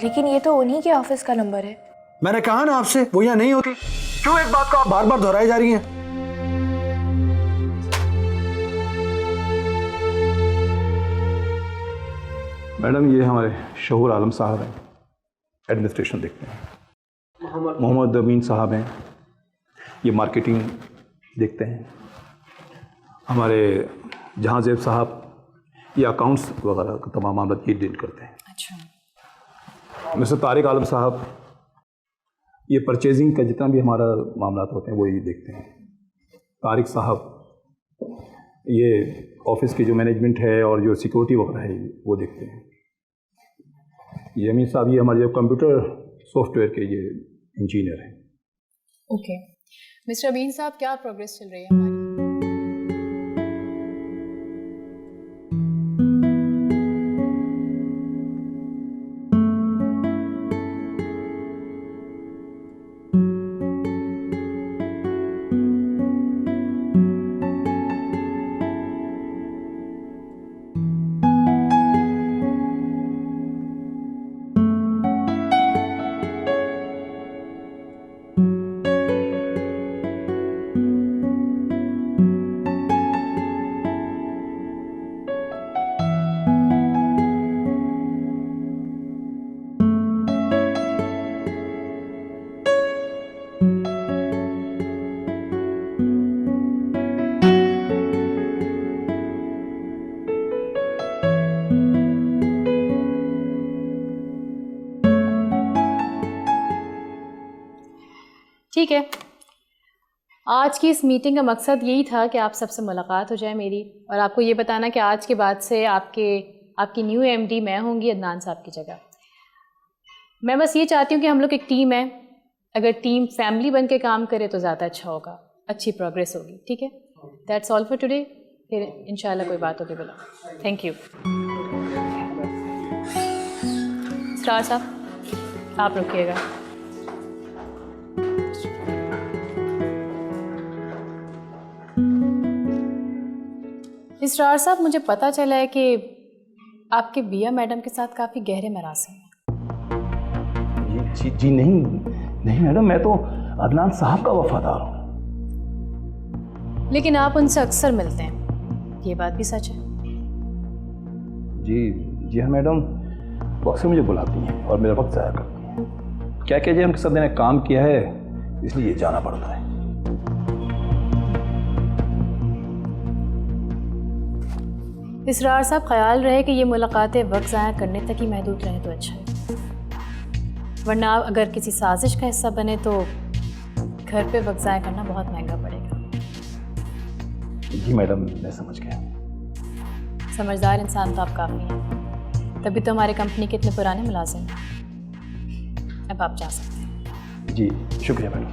लेकिन ये तो उन्हीं के ऑफिस का नंबर है। मैंने कहा ना आपसे, वो यहाँ नहीं होती। क्यों एक बात को आप बार बार दोहराई जा रही हैं? मैडम ये हमारे शहूर आलम साहब हैं, एडमिनिस्ट्रेशन देखते हैं। मोहम्मद अमीन साहब हैं, ये मार्केटिंग देखते हैं। हमारे जहांजेब साहब ये अकाउंट्स वगैरह का तमाम मामला ये डील करते हैं। अच्छा। मिस्टर तारिक आलम साहब ये परचेजिंग का जितना भी हमारा मामला होते हैं वो ये देखते हैं। तारिक साहब ये ऑफिस की जो मैनेजमेंट है और जो सिक्योरिटी वगैरह है वो देखते हैं। ये अमीन साहब ये हमारे जो कंप्यूटर सॉफ्टवेयर के ये इंजीनियर हैं। ओके मिस्टर अमीन साहब, क्या प्रोग्रेस चल रही है हमारी? ठीक है, आज की इस मीटिंग का मकसद यही था कि आप सबसे मुलाकात हो जाए मेरी, और आपको ये बताना कि आज के बाद से आपकी न्यू एमडी मैं होंगी अदनान साहब की जगह। मैं बस ये चाहती हूँ कि हम लोग एक टीम है, अगर टीम फैमिली बन के काम करे तो ज़्यादा अच्छा होगा, अच्छी प्रोग्रेस होगी। ठीक है, दैट्स ऑल फॉर टुडे। फिर इंशाल्लाह कोई बात होगी बोला। Thank you. स्टार साहब आप रुकिएगा। इसरार साहब, मुझे पता चला है कि आपके बिया मैडम के साथ काफ़ी गहरे मरासिम हैं। जी नहीं मैडम, मैं तो अदनान साहब का वफादार हूँ। लेकिन आप उनसे अक्सर मिलते हैं, ये बात भी सच है? जी हाँ मैडम, वो अक्सर मुझे बुलाती हैं और मेरा वक्त ज़ाया करती हैं। क्या कीजिए, उनके साथ मैंने काम किया है इसलिए ये जाना पड़ता है। इसरार साहब, ख्याल रहे कि ये मुलाकातें वक्त ज़ाया करने तक ही महदूद रहें तो अच्छा है, वरना अगर किसी साजिश का हिस्सा बने तो घर पे वक्त ज़ाया करना बहुत महंगा पड़ेगा। जी मैडम, मैं समझ गया। समझदार इंसान तो आप काफ़ी हैं, तभी तो हमारे कंपनी के इतने पुराने मुलाजिम हैं। अब आप जा सकते हैं। जी शुक्रिया मैडम।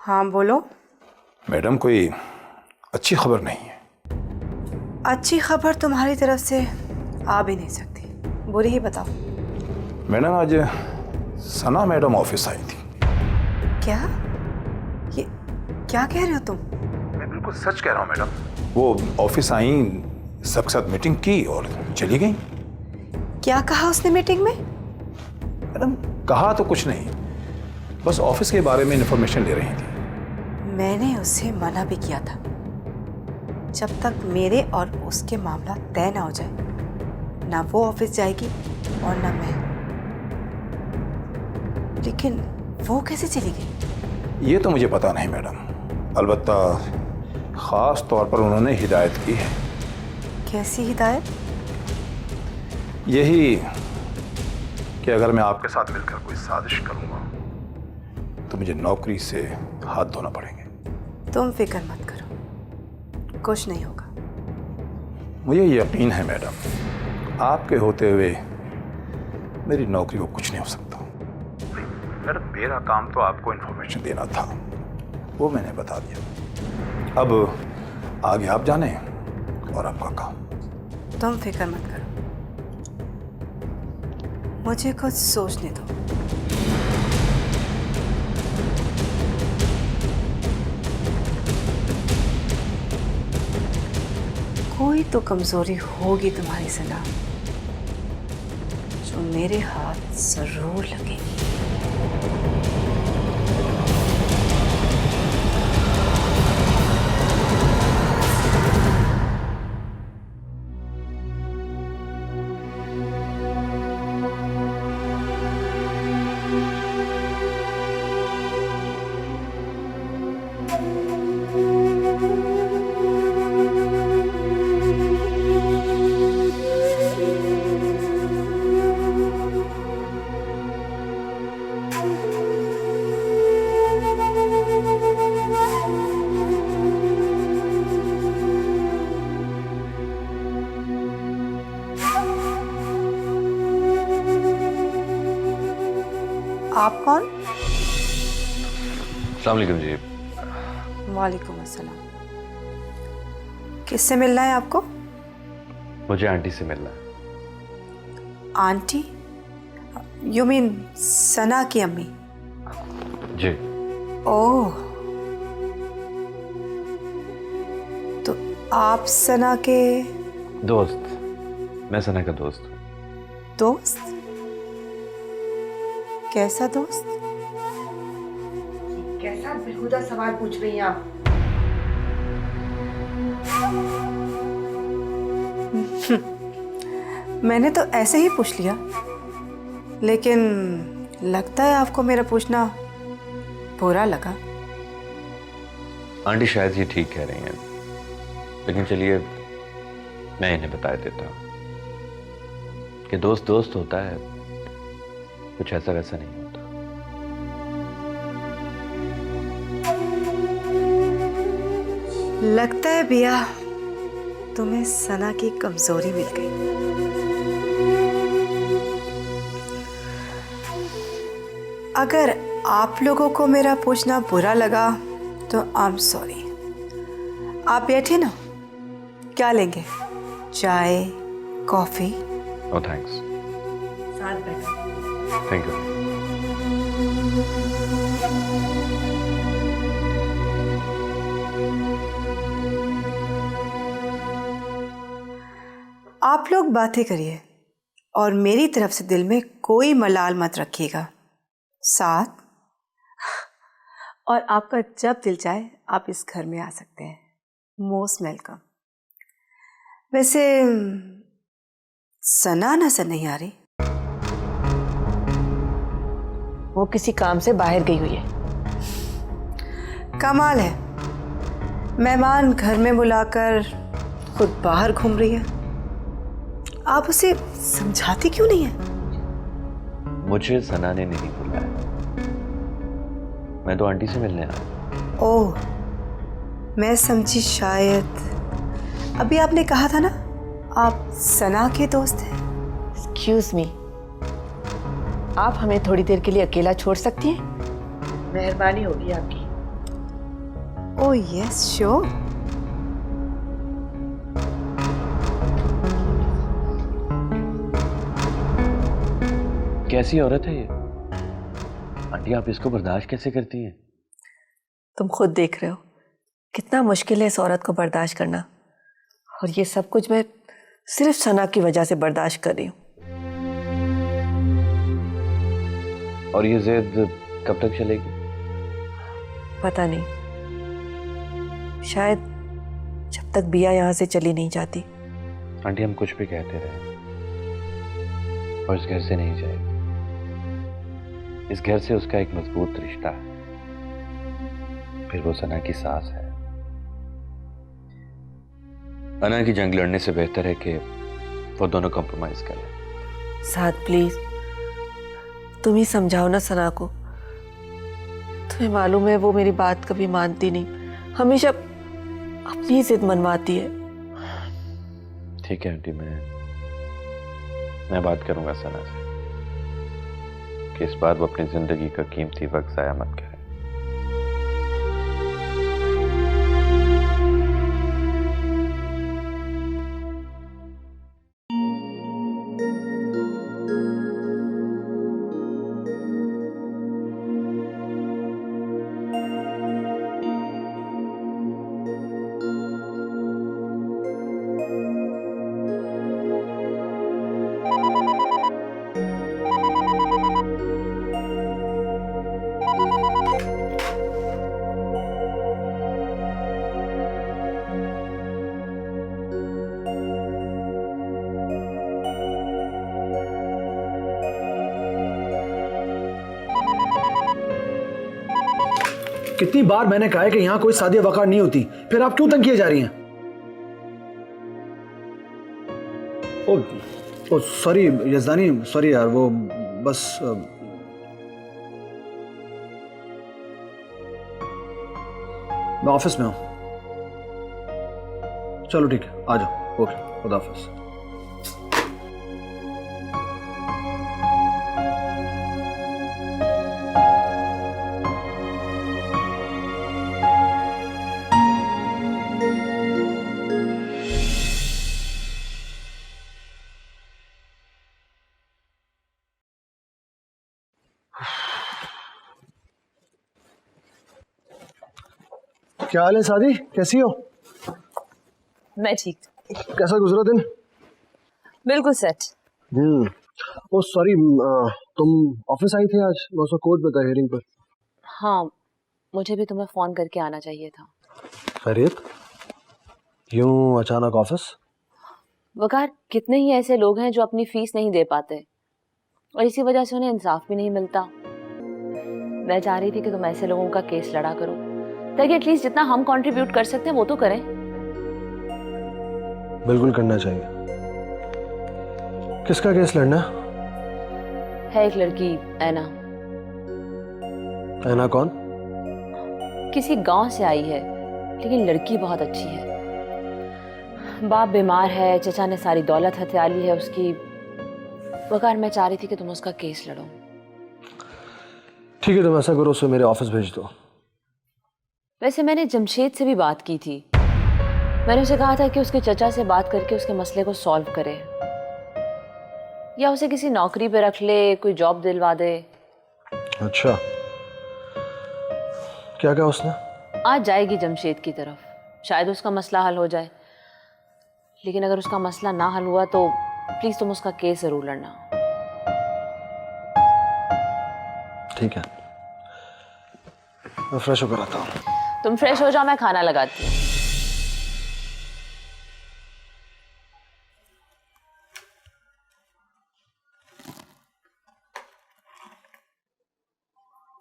हाँ बोलो। मैडम कोई अच्छी खबर नहीं है। अच्छी खबर तुम्हारी तरफ से आ भी नहीं सकती, बुरी ही बताओ। मैडम आज सना मैडम ऑफिस आई थी। क्या? ये क्या कह रहे हो तुम? मैं बिल्कुल सच कह रहा हूँ मैडम। वो ऑफिस आई, सबके साथ मीटिंग की और चली गई। क्या कहा उसने मीटिंग में? मैडम कहा तो कुछ नहीं, बस ऑफिस के बारे में इंफॉर्मेशन ले रही थी। मैंने उसे मना भी किया था, जब तक मेरे और उसके मामला तय ना हो जाए ना वो ऑफिस जाएगी और ना मैं। लेकिन वो कैसे चली गई? ये तो मुझे पता नहीं मैडम, अलबत्ता ख़ास तौर पर उन्होंने हिदायत की है। कैसी हिदायत? यही कि अगर मैं आपके साथ मिलकर कोई साजिश करूंगा तो मुझे नौकरी से हाथ धोना पड़ेंगे। तुम फिक्र मत करो, कुछ नहीं होगा। मुझे यकीन है मैडम, आपके होते हुए मेरी नौकरी को कुछ नहीं हो सकता। मैडम मेरा काम तो आपको इन्फॉर्मेशन देना था, वो मैंने बता दिया। अब आगे आप जाने और आपका काम। तुम फिक्र मत करो, मुझे कुछ सोचने दो। कोई तो कमजोरी होगी तुम्हारी सना, जो मेरे हाथ जरूर लगेगी। आप कौन? अस्सलाम वालेकुम जी। वालेकुम अस्सलाम। किससे मिलना है आपको? मुझे आंटी से मिलना है। आंटी? यू मीन सना की अम्मी? जी। ओह, तो आप सना के दोस्त? मैं सना का दोस्त हूँ। दोस्त? कैसा दोस्त? कैसा बेहुदा सवाल पूछ रही हैं आप? मैंने तो ऐसे ही पूछ लिया, लेकिन लगता है आपको मेरा पूछना बुरा लगा। आंटी शायद ये ठीक कह रही हैं, लेकिन चलिए मैं इन्हें बता देता हूँ कि दोस्त दोस्त होता है, कुछ ऐसा वैसा नहीं होता। लगता है बिया तुम्हें सना की कमजोरी मिल गई। अगर आप लोगों को मेरा पूछना बुरा लगा तो आई एम सॉरी। आप बैठे ना, क्या लेंगे? चाय, कॉफी? No thanks. साथ बैठो। Thank you. आप लोग बातें करिए और मेरी तरफ से दिल में कोई मलाल मत रखिएगा। साथ और आपका जब दिल चाहे आप इस घर में आ सकते हैं। Most welcome. वैसे सना नजर नहीं आ रही। वो किसी काम से बाहर गई हुई है। कमाल है, मेहमान घर में बुलाकर खुद बाहर घूम रही है। आप उसे समझाती क्यों नहीं है? मुझे सना ने नहीं बुलाया, मैं तो आंटी से मिलने आया। ओह, मैं समझी शायद अभी आपने कहा था ना आप सना के दोस्त हैं। एक्सक्यूज मी, आप हमें थोड़ी देर के लिए अकेला छोड़ सकती हैं? मेहरबानी होगी आपकी। Oh yes sure. कैसी औरत है ये? आंटी आप इसको बर्दाश्त कैसे करती हैं? तुम खुद देख रहे हो कितना मुश्किल है इस औरत को बर्दाश्त करना, और ये सब कुछ मैं सिर्फ सना की वजह से बर्दाश्त कर रही हूँ। और ये जिद कब तक चलेगी? पता नहीं, शायद जब तक बिया यहाँ से चली नहीं जाती। आंटी हम कुछ भी कहते रहे और इस घर से नहीं जाएगी। इस घर से उसका एक मजबूत रिश्ता है, फिर वो सना की सास है। अना की जंग लड़ने से बेहतर है कि वो दोनों कॉम्प्रोमाइज कर लें। साथ प्लीज तुम ही समझाओ ना सना को। तुम्हें मालूम है वो मेरी बात कभी मानती नहीं, हमेशा अपनी जिद मनवाती है। ठीक है आंटी, मैं बात करूंगा सना से कि इस बार वो अपनी जिंदगी का कीमती वक्त जाया मत करे। कितनी बार मैंने कहा है कि यहाँ कोई शादी वकार नहीं होती, फिर आप क्यों तंग किए जा रही हैं? ओ सॉरी यजदानी, सॉरी यार, वो बस मैं ऑफिस में हूँ। चलो ठीक है, आ जाओ। ओके, खुदा हाफिज। क्या हाल है सादी, कैसी हो? मैं ठीक। कैसा गुजरा दिन? बिल्कुल सेट। ओ सॉरी, तुम ऑफिस आई थी आज? मैं उसका कोड बता हियरिंग पर। हाँ, मुझे भी तुम्हें फोन करके आना चाहिए था। खैरियत? क्यों अचानक ऑफिस? वकार, कितने ही ऐसे लोग हैं जो अपनी फीस नहीं दे पाते और इसी वजह से उन्हें इंसाफ भी नहीं मिलता। मैं चाह रही थी कि तुम ऐसे लोगों का केस लड़ा करो ताकि एटलीस्ट जितना हम कंट्रीब्यूट कर सकते हैं वो तो करें। बिल्कुल करना चाहिए। किसका केस लड़ना है? एक लड़की ऐना। ऐना कौन? किसी गांव से आई है, लेकिन लड़की बहुत अच्छी है। बाप बीमार है, चचा ने सारी दौलत हथिया ली है उसकी। वकार, मैं चाह रही थी कि तुम उसका केस लड़ो। ठीक है, तुम ऐसा करो, उसे मेरे ऑफिस भेज दो। वैसे मैंने जमशेद से भी बात की थी। मैंने उसे कहा था कि उसके चचा से बात करके उसके मसले को सॉल्व करे, या उसे किसी नौकरी पे रख ले, कोई जॉब दिलवा दे। अच्छा, क्या कहा उसने? आज जाएगी जमशेद की तरफ, शायद उसका मसला हल हो जाए। लेकिन अगर उसका मसला ना हल हुआ तो प्लीज तुम उसका केस जरूर लड़ना। ठीक है, मैं फ्रेश होकर आता हूँ। तुम फ्रेश हो जाओ, मैं खाना लगाती हूँ।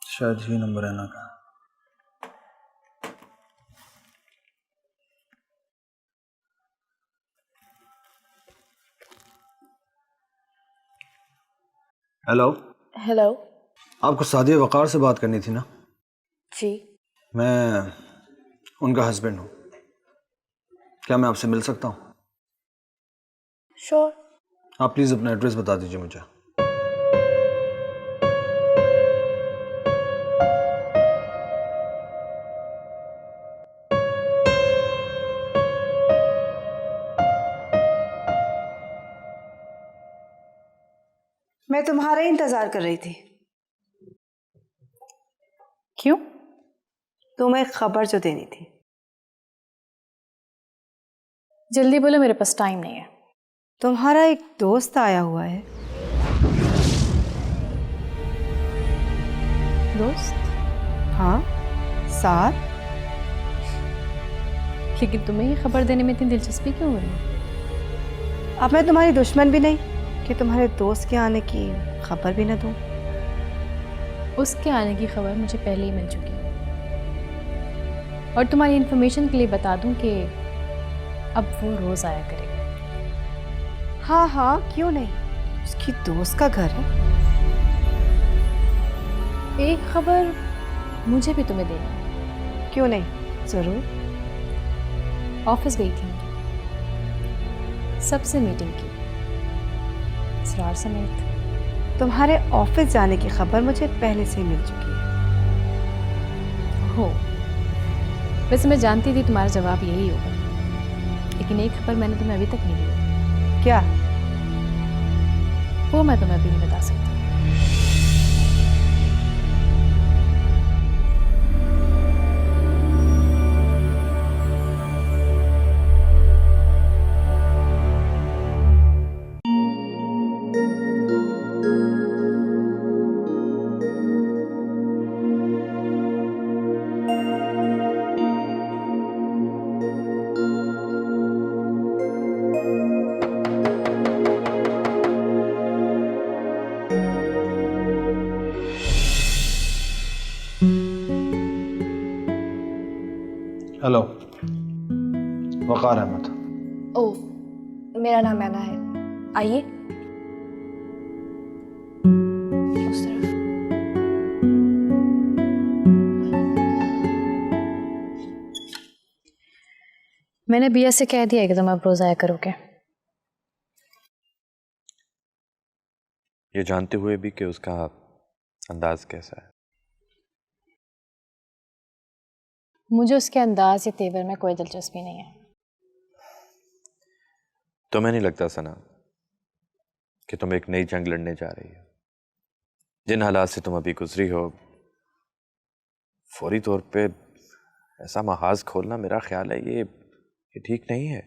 शायद ही नंबर है ना का। हेलो। हेलो। आपको सादिया वकार से बात करनी थी ना? जी। मैं उनका हस्बैंड हूँ, क्या मैं आपसे मिल सकता हूँ? श्योर। आप प्लीज़ अपना एड्रेस बता दीजिए मुझे। मैं तुम्हारा ही इंतजार कर रही थी। क्यों? तुम्हें एक खबर जो देनी थी। जल्दी बोलो, मेरे पास टाइम नहीं है। तुम्हारा एक दोस्त आया हुआ है। दोस्त? हाँ, साथ। लेकिन तुम्हें ये खबर देने में इतनी दिलचस्पी क्यों हो रही है? अब मैं तुम्हारी दुश्मन भी नहीं कि तुम्हारे दोस्त के आने की खबर भी न दूं। उसके आने की खबर मुझे पहले ही मिल चुकी है। और तुम्हारी इन्फॉर्मेशन के लिए बता दूं कि अब वो रोज आया करेगा। हाँ हाँ, क्यों नहीं, उसकी दोस्त का घर है। एक खबर मुझे भी तुम्हें देनी है। क्यों नहीं, जरूर। ऑफिस गई थी, सबसे मीटिंग की, इसरार समेत। तुम्हारे ऑफिस जाने की खबर मुझे पहले से ही मिल चुकी है। हो, वैसे मैं जानती थी तुम्हारा जवाब यही होगा, लेकिन एक खबर मैंने तुम्हें अभी तक नहीं दी। क्या? वो मैं तुम्हें अभी नहीं बता सकती। हेलो, वकार अहमद। ओह, मेरा नाम मैना है। आइए। उस तरफ। मैंने बिया से कह दिया कि तुम अब रोज आया करोगे। ये जानते हुए भी कि उसका अंदाज कैसा है। मुझे उसके अंदाज या तेवर में कोई दिलचस्पी नहीं है। तुम्हें नहीं लगता सना कि तुम एक नई जंग लड़ने जा रही हो? जिन हालात से तुम अभी गुजरी हो, फौरी तौर पे ऐसा महाज खोलना, मेरा ख्याल है ये ठीक नहीं है।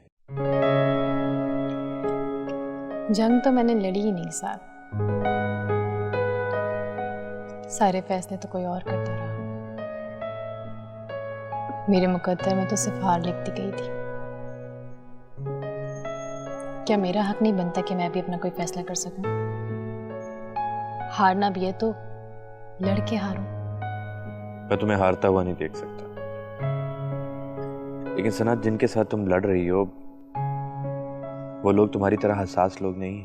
जंग तो मैंने लड़ी ही नहीं साहब, सारे फैसले तो कोई और करता रहा। मेरे मुकद्दर में तो सिर्फ हार लिखती गई थी। क्या मेरा हक नहीं बनता कि मैं भी अपना कोई फैसला कर सकूं? हारना भी है तो लड़के हारूं। मैं तुम्हें हारता हुआ नहीं देख सकता, लेकिन सना, जिनके साथ तुम लड़ रही हो वो लोग तुम्हारी तरह हसास लोग नहीं।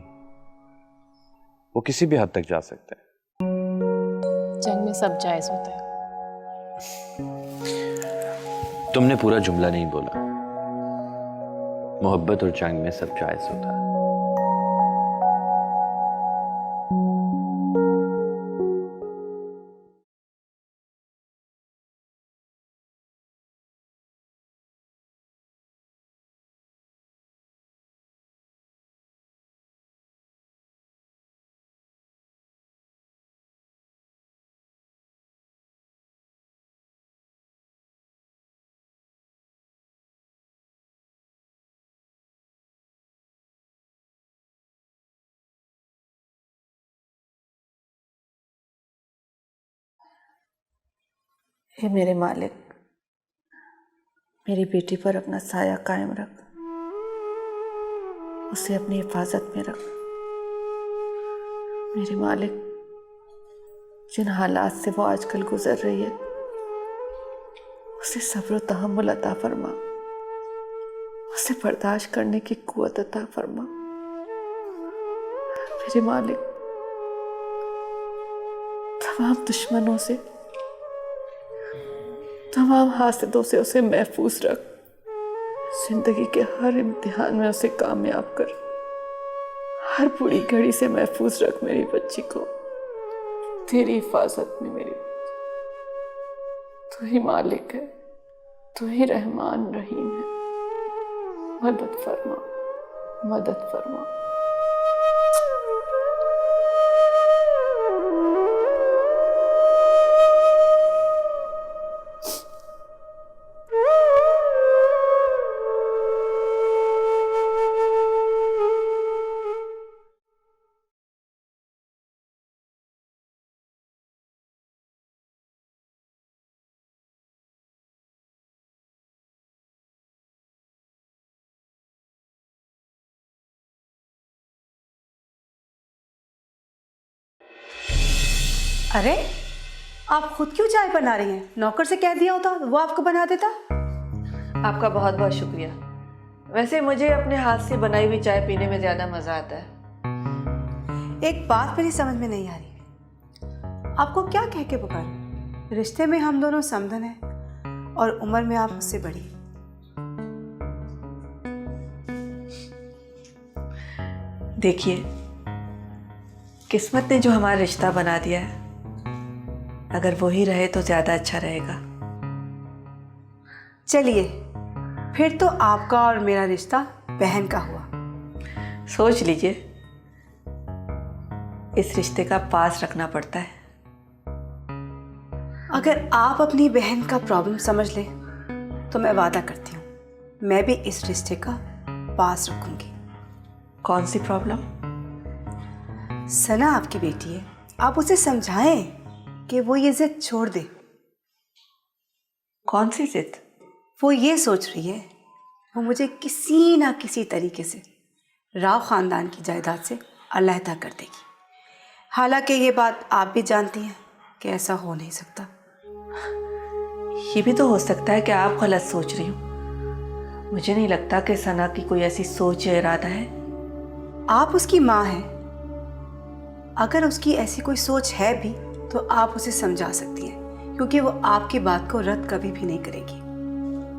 वो किसी भी हद तक जा सकते हैं। जंग में सब जायज होता है। तुमने पूरा जुमला नहीं बोला। मोहब्बत और जंग में सब जायज होता है। हे मेरे मालिक, मेरी बेटी पर अपना साया कायम रख, उसे अपनी हिफाजत में रख। मेरे मालिक, जिन हालात से वो आजकल गुजर रही है, उसे सब्र और तहम्मुल अता फरमा, उसे बर्दाश्त करने की कुव्वत अता फरमा। मेरे मालिक, तमाम दुश्मनों से, तमाम हासिदों से उसे महफूज रख। जिंदगी के हर इम्तिहान में उसे कामयाब कर। हर बुरी घड़ी से महफूज रख मेरी बच्ची को, तेरी हिफाजत में मेरी बच्ची। तू ही मालिक है, तू ही रहमान रहीम है। मदद फरमा, मदद फरमा। अरे आप खुद क्यों चाय बना रही हैं? नौकर से कह दिया होता वो आपको बना देता। आपका बहुत बहुत शुक्रिया। वैसे मुझे अपने हाथ से बनाई हुई चाय पीने में ज़्यादा मज़ा आता है। एक बात मेरी समझ में नहीं आ रही, आपको क्या कह के पुकार? रिश्ते में हम दोनों समधन हैं और उम्र में आप मुझसे बड़ी। देखिए, किस्मत ने जो हमारा रिश्ता बना दिया है, अगर वो ही रहे तो ज़्यादा अच्छा रहेगा। चलिए, फिर तो आपका और मेरा रिश्ता बहन का हुआ। सोच लीजिए, इस रिश्ते का पास रखना पड़ता है। अगर आप अपनी बहन का प्रॉब्लम समझ लें तो मैं वादा करती हूँ मैं भी इस रिश्ते का पास रखूंगी। कौन सी प्रॉब्लम? सना आपकी बेटी है, आप उसे समझाएं कि वो ये जिद छोड़ दे। कौन सी जिद? वो ये सोच रही है वो मुझे किसी ना किसी तरीके से राव खानदान की जायदाद से अलहदा कर देगी। हालांकि ये बात आप भी जानती हैं कि ऐसा हो नहीं सकता। ये भी तो हो सकता है कि आप गलत सोच रही हो। मुझे नहीं लगता कि सना की कोई ऐसी सोच या इरादा है। आप उसकी माँ हैं, अगर उसकी ऐसी कोई सोच है भी तो आप उसे समझा सकती हैं, क्योंकि वो आपकी बात को रद्द कभी भी नहीं करेगी।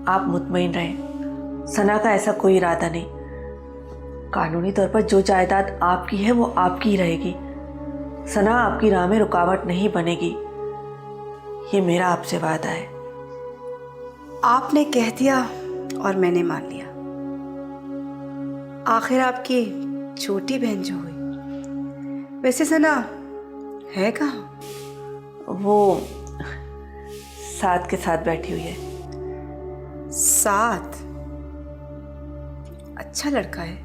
आप मुतमईन रहें, सना का ऐसा कोई इरादा नहीं। कानूनी तौर पर जो जायदाद आपकी है वो आपकी ही रहेगी। सना आपकी राह में रुकावट नहीं बनेगी, ये मेरा आपसे वादा है। आपने कह दिया और मैंने मान लिया। आखिर आपकी छोटी बहन जो हुई, वैसे सना है कहाँ? वो साथ के साथ बैठी हुई है। साथ? अच्छा लड़का है।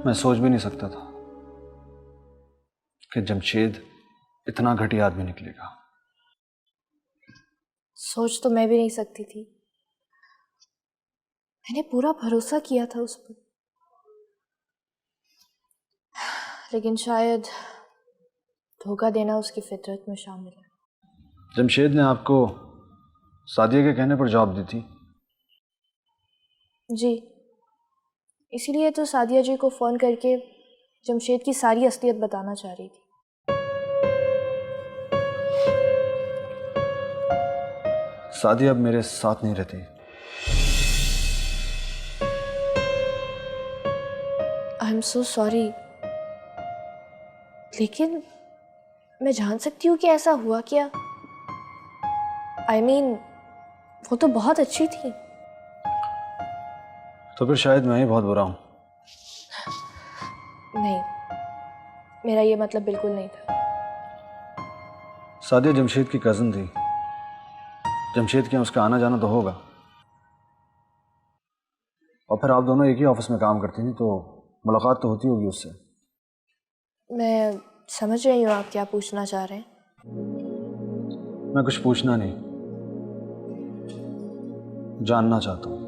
मैं सोच भी नहीं सकता था कि जमशेद इतना घटिया आदमी निकलेगा। सोच तो मैं भी नहीं सकती थी। मैंने पूरा भरोसा किया था उस पर, लेकिन शायद धोखा देना उसकी फितरत में शामिल है। जमशेद ने आपको सादिया के कहने पर जॉब दी थी? जी, इसीलिए तो सादिया जी को फ़ोन करके जमशेद की सारी असलियत बताना चाह रही थी। सादिया अब मेरे साथ नहीं रहती। आई एम सो सॉरी, लेकिन मैं जान सकती हूँ कि ऐसा हुआ क्या? आई मीन, वो तो बहुत अच्छी थी। तो फिर शायद मैं ही बहुत बुरा हूं। नहीं, मेरा ये मतलब बिल्कुल नहीं था। सादिया जमशेद की कज़न थी। जमशेद के यहाँ उसका आना जाना तो होगा, और फिर आप दोनों एक ही ऑफिस में काम करती थी, तो मुलाकात तो होती होगी उससे। मैं समझ रही हूँ आप क्या पूछना चाह रहे हैं। मैं कुछ पूछना नहीं, जानना चाहता हूँ।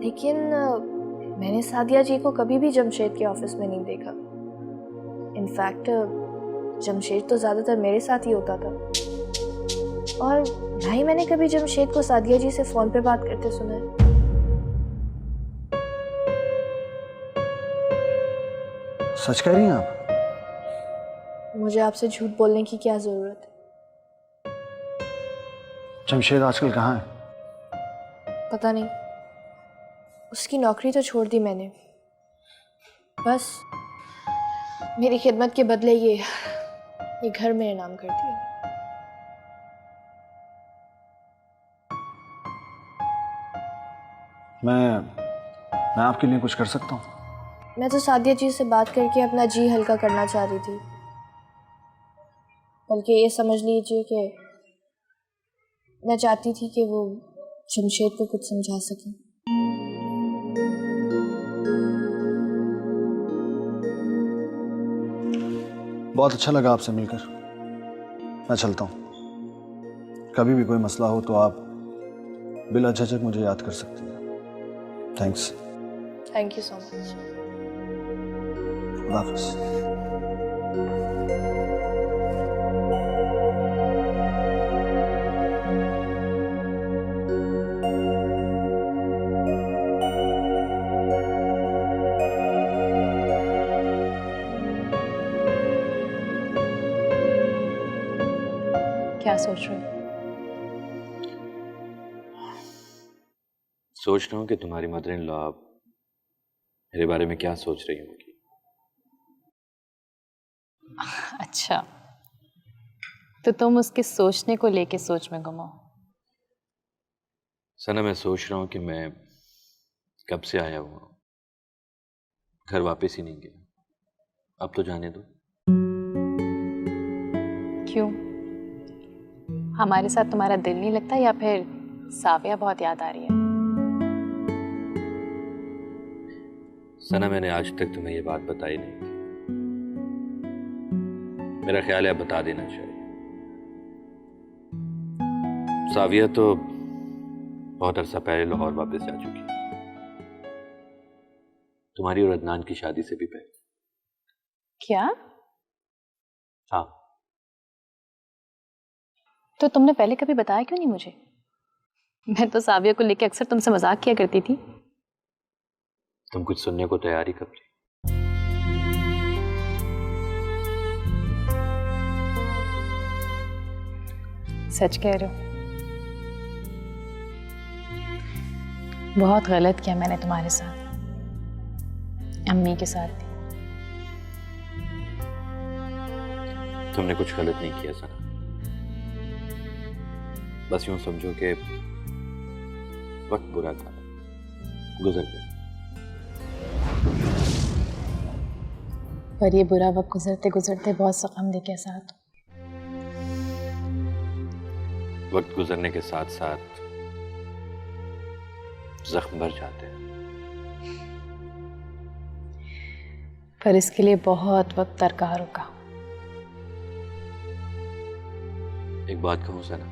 लेकिन मैंने सादिया जी को कभी भी जमशेद के ऑफिस में नहीं देखा। इनफैक्ट जमशेद तो ज़्यादातर मेरे साथ ही होता था, और ना ही मैंने कभी जमशेद को सादिया जी से फ़ोन पे बात करते सुना है। सच कह रही हैं आप? मुझे आपसे झूठ बोलने की क्या ज़रूरत है? जमशेद आजकल कहाँ है? पता नहीं, उसकी नौकरी तो छोड़ दी मैंने। बस मेरी खिदमत के बदले ये घर मेरे नाम कर दिया। मैं आपके लिए कुछ कर सकता हूँ? मैं तो सादिया जी से बात करके अपना जी हल्का करना चाह रही थी, बल्कि ये समझ लीजिए कि मैं चाहती थी कि वो जमशेद को कुछ समझा सके। बहुत अच्छा लगा आपसे मिलकर। मैं चलता हूँ। कभी भी कोई मसला हो तो आप बिला झिझक मुझे याद कर सकती है। Thanks. Thank you so much. खुदा हाफिज़। क्या सोच रहे हो? सोच रहा हूँ कि तुम्हारी मदर इन लॉ मेरे बारे में क्या सोच रही होगी। अच्छा, तो तुम उसके सोचने को लेके सोच में गुम हो। सना, मैं सोच रहा हूँ कि मैं कब से आया हुआ हूँ, घर वापस ही नहीं गया। अब तो जाने दो। क्यों? हमारे साथ तुम्हारा दिल नहीं लगता या फिर साविया बहुत याद आ रही है? सना, मैंने आज तक तुम्हें ये बात बताई नहीं थी। मेरा ख्याल है अब बता देना चाहिए। साविया तो बहुत अरसा पहले लाहौर वापस जा चुकी है, तुम्हारी और अदनान की शादी से भी पहले। क्या? हाँ। तो तुमने पहले कभी बताया क्यों नहीं मुझे? मैं तो साविया को लेके अक्सर तुमसे मजाक किया करती थी। तुम कुछ सुनने को तैयार ही कब थी? सच कह रहे हो? बहुत गलत किया मैंने तुम्हारे साथ, अम्मी के साथ भी। तुमने कुछ गलत नहीं किया सना। बस यूं समझो कि वक्त बुरा था, गुजर गया। पर ये बुरा वक्त गुजरते गुजरते बहुत सा गम देके साथ। वक्त गुजरने के साथ साथ जख्म भर जाते हैं। पर इसके लिए बहुत वक्त दरकार रुका। एक बात कहूं सना,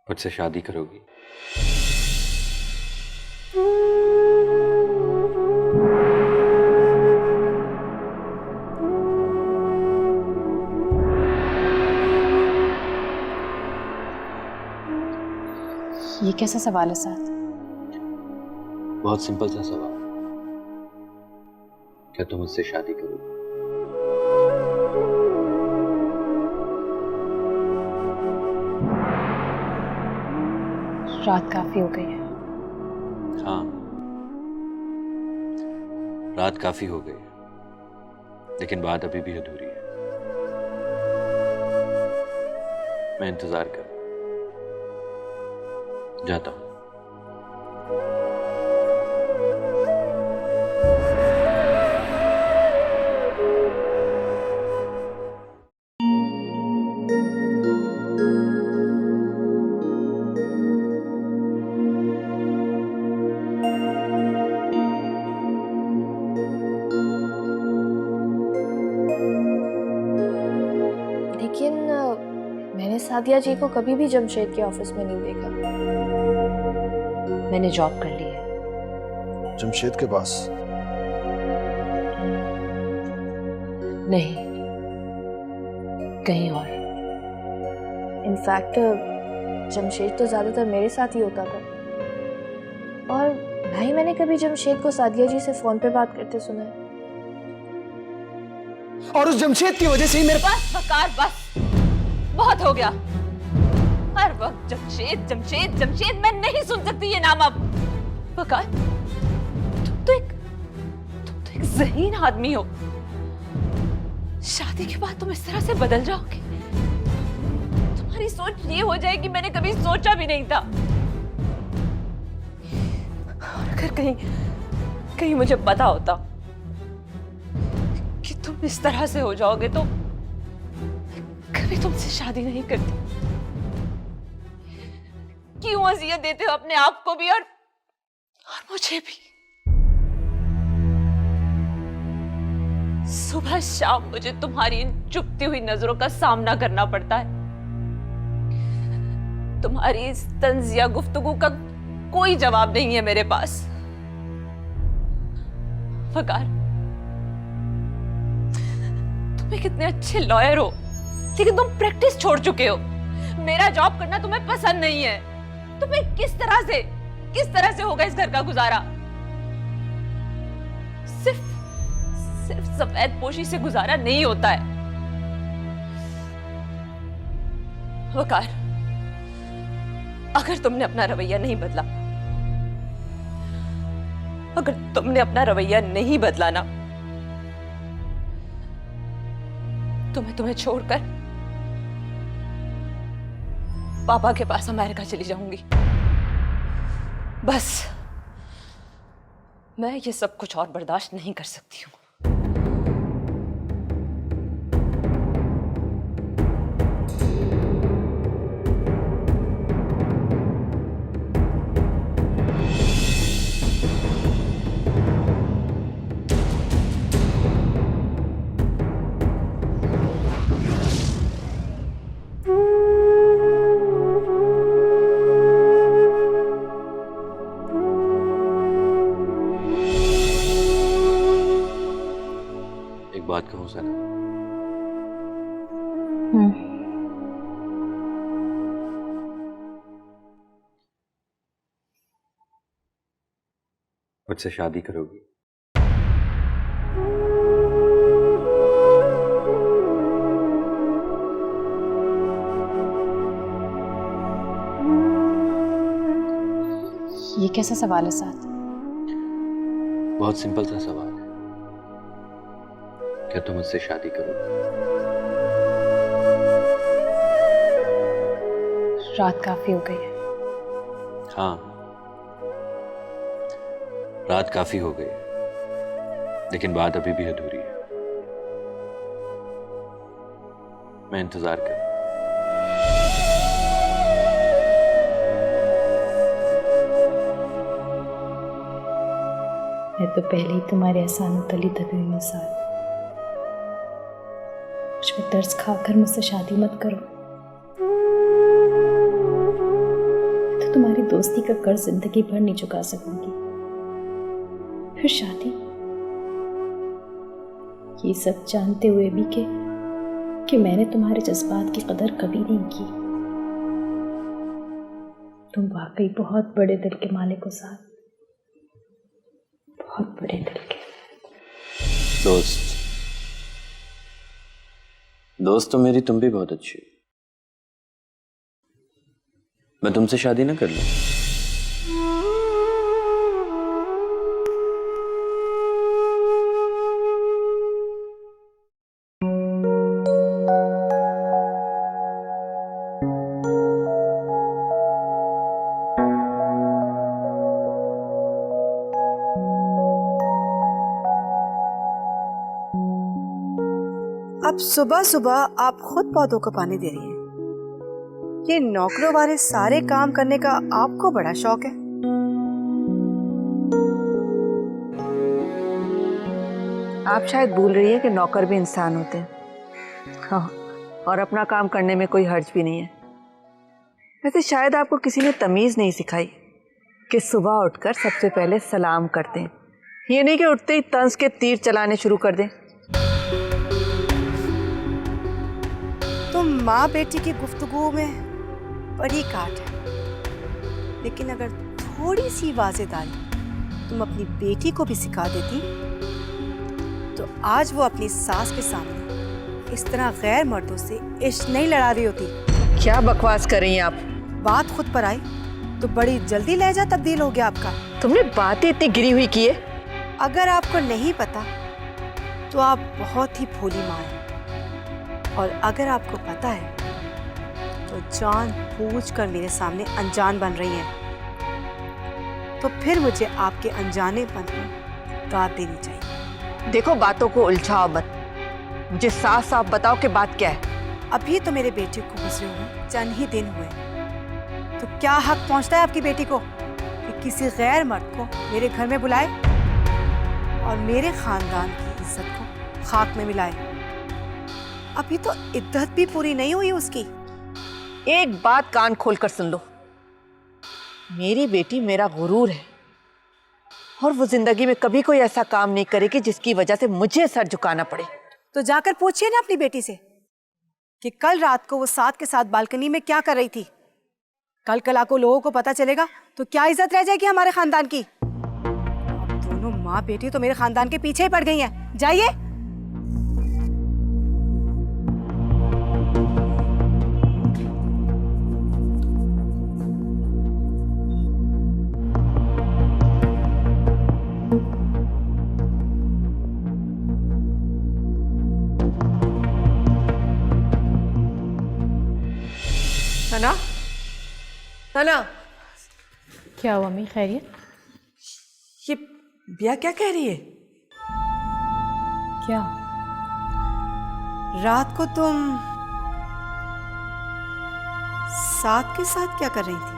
मुझसे शादी करोगी? ये कैसा सवाल है साथ? बहुत सिंपल सा सवाल। क्या तुम मुझसे शादी करोगी? रात काफी हो गई है। हाँ, रात काफी हो गई है, लेकिन बात अभी भी अधूरी है। मैं इंतजार कर जाता हूं। लेकिन मैंने सादिया जी को कभी भी जमशेद के ऑफिस में नहीं देखा। मैंने जॉब कर ली है। जमशेद के पास? नहीं, कहीं और। इनफैक्ट जमशेद तो ज्यादातर मेरे साथ ही होता था, और ना ही मैंने कभी जमशेद को सादिया जी से फोन पे बात करते सुना है। और उस जमशेद की वजह से ही मेरे बस वकार, बस बहुत हो गया। हर वक्त जमशेद जमशेद जमशेद। मैं नहीं सुन सकती ये नाम अब। वकार, तुम तो एक ज़हीन आदमी हो। शादी के बाद तुम इस तरह से बदल जाओगे? तुम्हारी सोच ये हो जाएगी, मैंने कभी सोचा भी नहीं था। और अगर कहीं मुझे पता होता कि तुम इस तरह से हो जाओगे तो कभी तुमसे शादी नहीं करती। क्यों अजियत देते हो अपने आप को भी और मुझे भी? सुबह शाम मुझे तुम्हारी इन चुभती हुई नजरों का सामना करना पड़ता है। तुम्हारी इस तंजिया गुफ्तगू का कोई जवाब नहीं है मेरे पास। वकार, तुम कितने अच्छे लॉयर हो, लेकिन तुम प्रैक्टिस छोड़ चुके हो। मेरा जॉब करना तुम्हें पसंद नहीं है। तुम्हें किस तरह से होगा इस घर का गुजारा? सिर्फ सफेद पोशी से गुजारा नहीं होता है। वकार, अगर तुमने अपना रवैया नहीं बदला ना, तो मैं तुम्हें छोड़कर पापा के पास अमेरिका चली जाऊंगी। बस मैं ये सब कुछ और बर्दाश्त नहीं कर सकती हूँ। बात कहूं सना, मुझसे शादी करोगी? ये कैसा सवाल है साथ? बहुत सिंपल सा सवाल है। क्या तुम मुझसे शादी करोगे? रात काफी हो गई है। हाँ, रात काफी हो गई है, लेकिन बात अभी भी अधूरी है। मैं इंतजार कर। मैं तो पहले ही तुम्हारे एहसानों तली दबी हुई हूँ साथ। मुझ पे तरस खाकर मुझसे शादी मत करो। मैं तो तुम्हारी दोस्ती का कर्ज जिंदगी भर नहीं चुका सकूंगी। फिर शादी, ये सब जानते हुए भी कि मैंने तुम्हारे जज्बात की कदर कभी नहीं की। तुम वाकई बहुत बड़े दिल के मालिक हो साथ, बहुत बड़े दिल के। दोस्त तो मेरी तुम भी बहुत अच्छी हो। मैं तुमसे शादी ना कर लूं? अब सुबह सुबह आप खुद पौधों को पानी दे रही हैं। ये नौकरों वाले सारे काम करने का आपको बड़ा शौक है। आप शायद भूल रही है कि नौकर भी इंसान होते हैं। हाँ, और अपना काम करने में कोई हर्ज भी नहीं है। वैसे शायद आपको किसी ने तमीज़ नहीं सिखाई कि सुबह उठकर सबसे पहले सलाम करते हैं, ये नहीं कि उठते ही तंज के तीर चलाने शुरू कर दें। तो माँ बेटी की गुफ्तगू में बड़ी काट है, लेकिन अगर थोड़ी सी वाज़ेदारी तुम अपनी बेटी को भी सिखा देती तो आज वो अपनी सास के सामने इस तरह गैर मर्दों से इश्क नहीं लड़ा रही होती। क्या बकवास कर रही हैं आप? बात खुद पर आई तो बड़ी जल्दी लहजा तब्दील हो गया आपका। तुमने बात ही इतनी गिरी हुई की है। अगर आपको नहीं पता तो आप बहुत ही भोली माँ हैं, और अगर आपको पता है तो जान बूझकर मेरे सामने अनजान बन रही हैं। तो फिर मुझे आपके अनजानेपन को दाद देनी चाहिए। देखो, बातों को उलझाओ मत, मुझे साफ साफ बताओ कि बात क्या है। अभी तो मेरे बेटे को गुजरे हुए चंद ही दिन हुए, तो क्या हक पहुंचता है आपकी बेटी को कि किसी गैर मर्द को मेरे घर में बुलाए और मेरे खानदान की इज्जत को खाक में मिलाए। अभी तो इद्दत भी पूरी नहीं हुई उसकी। एक बात कान खोलकर सुन लो, मेरी बेटी मेरा गुरूर है और वो जिंदगी में कभी कोई ऐसा काम नहीं करेगी जिसकी वजह से मुझे सर झुकाना पड़े। तो जाकर पूछिए ना अपनी बेटी से कि कल रात को वो साथ के साथ बालकनी में क्या कर रही थी। कल को लोगों को पता चलेगा तो क्या इज्जत रह जाएगी हमारे खानदान की। अब दोनों माँ बेटी तो मेरे खानदान के पीछे ही पड़ गई हैं। जाइए। सना, सना, क्या हुआ मम्मी, खैरियत? ये बिया क्या कह रही है? क्या? रात को तुम साथ के साथ क्या कर रही थी?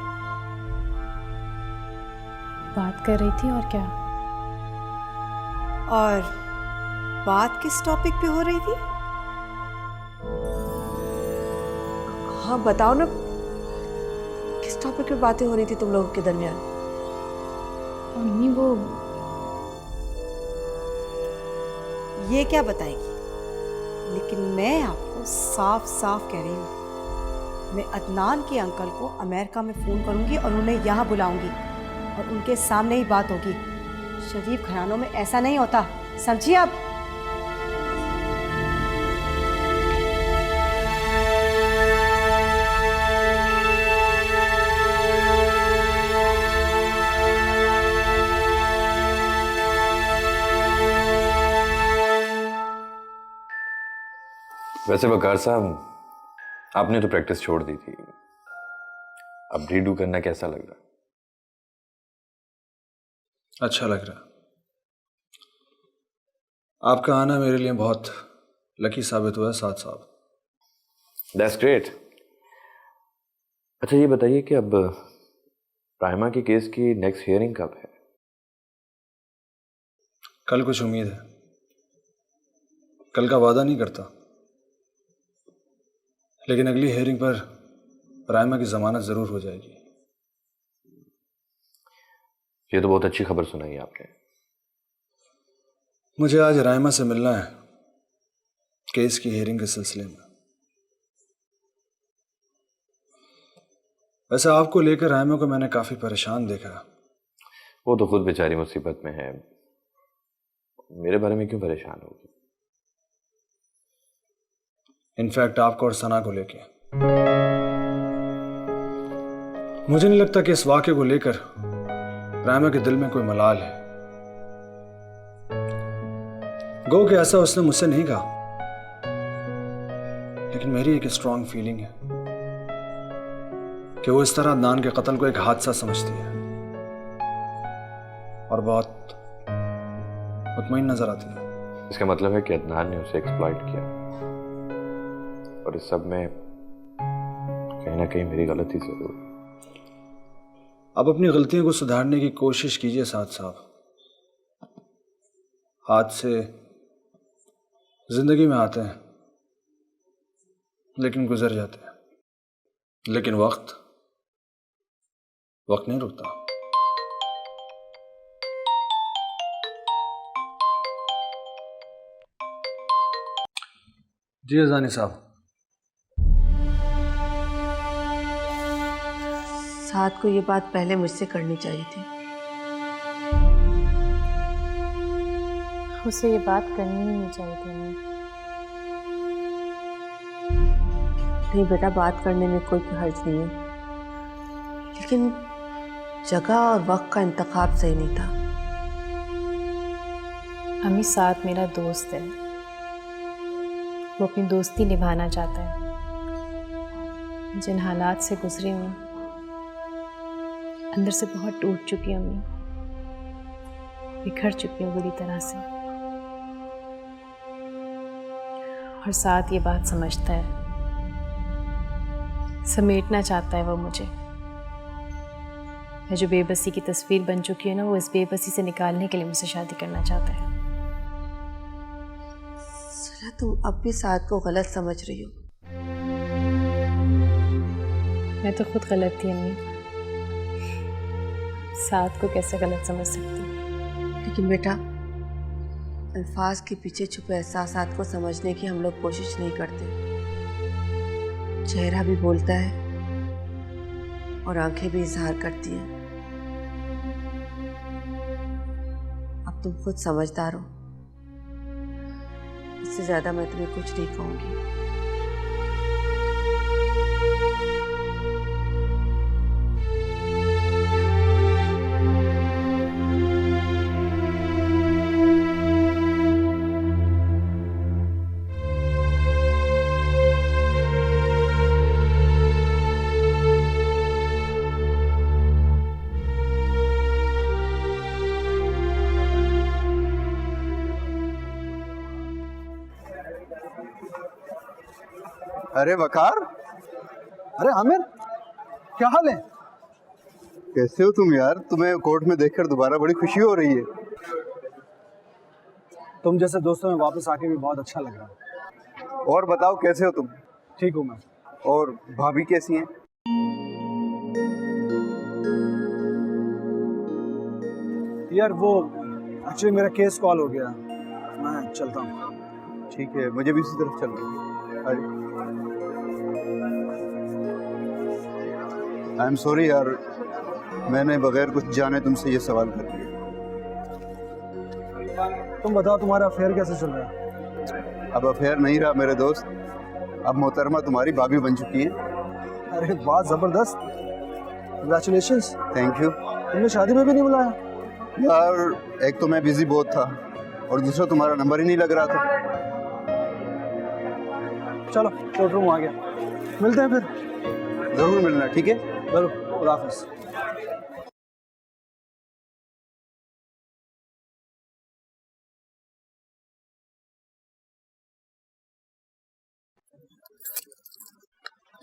बात कर रही थी। और क्या? और बात किस टॉपिक पे हो रही थी? हाँ बताओ ना, किस टॉपिक पे बातें हो रही थी तुम लोगों के दरमियान? मम्मी वो ये क्या बताएगी, लेकिन मैं आपको साफ साफ कह रही हूँ, मैं अदनान के अंकल को अमेरिका में फ़ोन करूँगी और उन्हें यहाँ बुलाऊँगी और उनके सामने ही बात होगी। शरीफ घरानों में ऐसा नहीं होता, समझिए आप। वैसे वकार साहब, आपने तो प्रैक्टिस छोड़ दी थी, अब रीडू करना कैसा लग रहा? अच्छा लग रहा। आपका आना मेरे लिए बहुत लकी साबित हुआ है साथ साहब। That's great. अच्छा ये बताइए कि अब प्राइमा के केस की नेक्स्ट हियरिंग कब है? कल कुछ उम्मीद है, कल का वादा नहीं करता, लेकिन अगली हियरिंग पर प्राइमा की जमानत जरूर हो जाएगी। ये तो बहुत अच्छी खबर सुनाई आपने। मुझे आज राइमा से मिलना है केस की हियरिंग के सिलसिले में। वैसे आपको लेकर राइमा को मैंने काफी परेशान देखा। वो तो खुद बेचारी मुसीबत में है, मेरे बारे में क्यों परेशान होगी? इनफैक्ट आपको और सना को लेके मुझे नहीं लगता कि इस वाक़े को लेकर राइमा के दिल में कोई मलाल है। गो कि ऐसा उसने मुझसे नहीं कहा, लेकिन मेरी एक स्ट्रांग फीलिंग है कि वो इस तरह अदनान के कत्ल को एक हादसा समझती है और बहुत मुतमईन नजर आती है। इसका मतलब है कि अदनान ने उसे एक्सप्लॉइट किया और इस सब में कहीं ना कहीं मेरी गलती जरूर। अब अपनी गलतियों को सुधारने की कोशिश कीजिए साथ साहब। हादसे जिंदगी में आते हैं लेकिन गुजर जाते हैं, लेकिन वक्त नहीं रुकता। जी अजानी साहब। साथ को ये बात पहले मुझसे करनी चाहिए थी। उसे ये बात करनी ही नहीं चाहिए थी। नहीं बेटा, बात करने में कोई हर्ज नहीं है, लेकिन जगह और वक्त का इंतखाब सही नहीं था। अम्मी साथ मेरा दोस्त है, वो अपनी दोस्ती निभाना चाहता है। जिन हालात से गुजरी हूँ अंदर से बहुत टूट चुकी हूँ अम्मी, बिखर चुकी हूँ बुरी तरह से। और साथ ये बात समझता है, समेटना चाहता है वो मुझे। मैं जो बेबसी की तस्वीर बन चुकी है ना, वो इस बेबसी से निकालने के लिए मुझसे शादी करना चाहता है। क्या तुम अब भी साद को गलत समझ रही हो? मैं तो खुद गलत थी अम्मी, साथ को कैसे गलत समझ सकती हूँ? लेकिन बेटा, अल्फाज के पीछे छुपे एहसासात को समझने की हम लोग कोशिश नहीं करते। चेहरा भी बोलता है और आंखें भी इजहार करती हैं। अब तुम खुद समझदार हो, इससे ज्यादा मैं तुम्हें कुछ नहीं कहूंगी। अरे वकार, अरे आमिर, क्या हाल है? कैसे हो तुम यार? तुम्हें कोर्ट में देखकर दोबारा बड़ी खुशी हो रही है। तुम जैसे दोस्तों में वापस आके भी बहुत अच्छा लग रहा है। और बताओ कैसे हो तुम? ठीक हूँ मैं। और भाभी कैसी हैं? यार वो एक्चुअली मेरा केस कॉल हो गया, मैं चलता हूँ। ठीक है, मुझे भी इसी तरफ चलना है। अरे आई एम सॉरी यार, मैंने बगैर कुछ जाने तुमसे ये सवाल कर दिया। तुम बताओ तुम्हारा अफेयर कैसे चल रहा है? अब अफेयर नहीं रहा मेरे दोस्त, अब मोहतरमा तुम्हारी भाभी बन चुकी है। अरे वाह, जबरदस्त, कंग्रेचुलेशंस। Thank you. तुमने शादी में भी नहीं बुलाया? यार एक तो मैं बिजी बहुत था और दूसरा तुम्हारा नंबर ही नहीं लग रहा था। चलो कोर्ट रूम आ गया, मिलते हैं फिर। जरूर मिलना, ठीक है? जरूर, खुदा हाफिज़।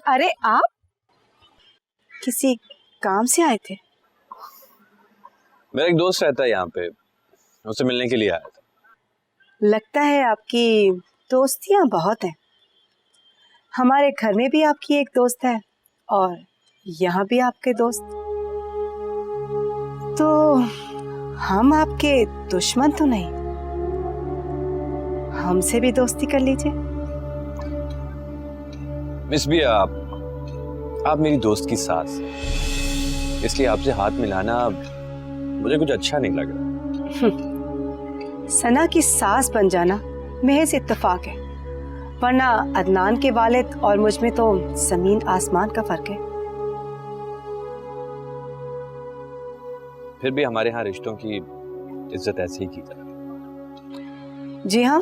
अरे आप किसी काम से आए थे? मेरा एक दोस्त रहता है यहाँ पे, उससे मिलने के लिए आया था। लगता है आपकी दोस्तियां बहुत हैं। हमारे घर में भी आपकी एक दोस्त है और यहाँ भी आपके दोस्त। तो हम आपके दुश्मन तो नहीं? हमसे भी दोस्ती कर लीजिए। मिस भी आप मेरी दोस्त की सास, इसलिए आपसे हाथ मिलाना मुझे कुछ अच्छा नहीं लग रहा। सना की सास बन जाना महज इत्तेफाक है, वरना अदनान के वालिद और मुझ में तो जमीन आसमान का फर्क है। फिर भी हमारे यहाँ रिश्तों की इज्जत ऐसे ही की जाती। जी हाँ,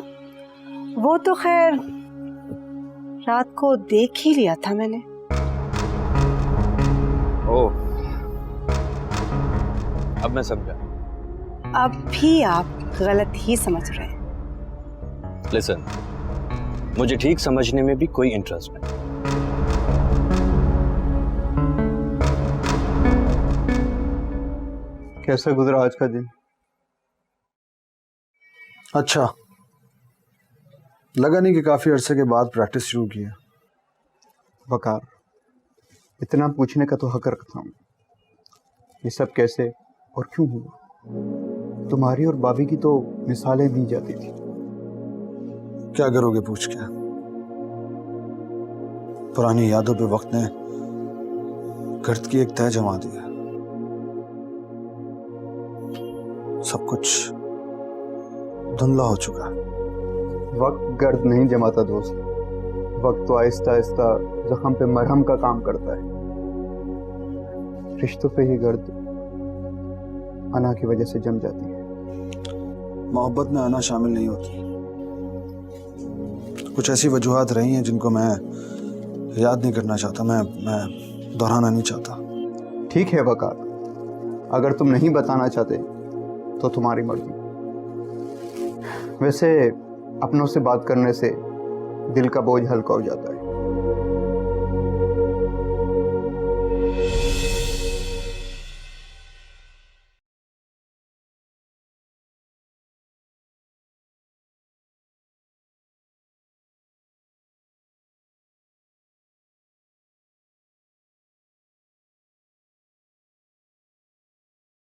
वो तो खैर रात को देख ही लिया था मैंने। ओह, अब मैं समझा। अब भी आप गलत ही समझ रहे हैं। लिसन, मुझे ठीक समझने में भी कोई इंटरेस्ट नहीं। कैसा गुजरा आज का दिन? अच्छा, लगा नहीं कि काफी अरसे के बाद प्रैक्टिस शुरू की है। वकार, इतना पूछने का तो हक रखता हूँ, ये सब कैसे और क्यों हुआ? तुम्हारी और भाभी की तो मिसालें दी जाती थी। क्या करोगे पूछ के? पुरानी यादों पे वक्त ने गर्द की एक तह जमा दिया। सब कुछ धुंधला हो चुका है। वक्त गर्द नहीं जमाता दोस्त, वक्त तो आहिस्ता आहिस्ता जख्म पे मरहम का काम करता है। रिश्तों पे ही गर्द अना की वजह से जम जाती है। मोहब्बत में आना शामिल नहीं होती। कुछ ऐसी वजूहात रही हैं जिनको मैं याद नहीं करना चाहता, मैं दोहराना नहीं चाहता। ठीक है वकार, अगर तुम नहीं बताना चाहते तो तुम्हारी मर्जी। वैसे अपनों से बात करने से दिल का बोझ हल्का हो जाता है।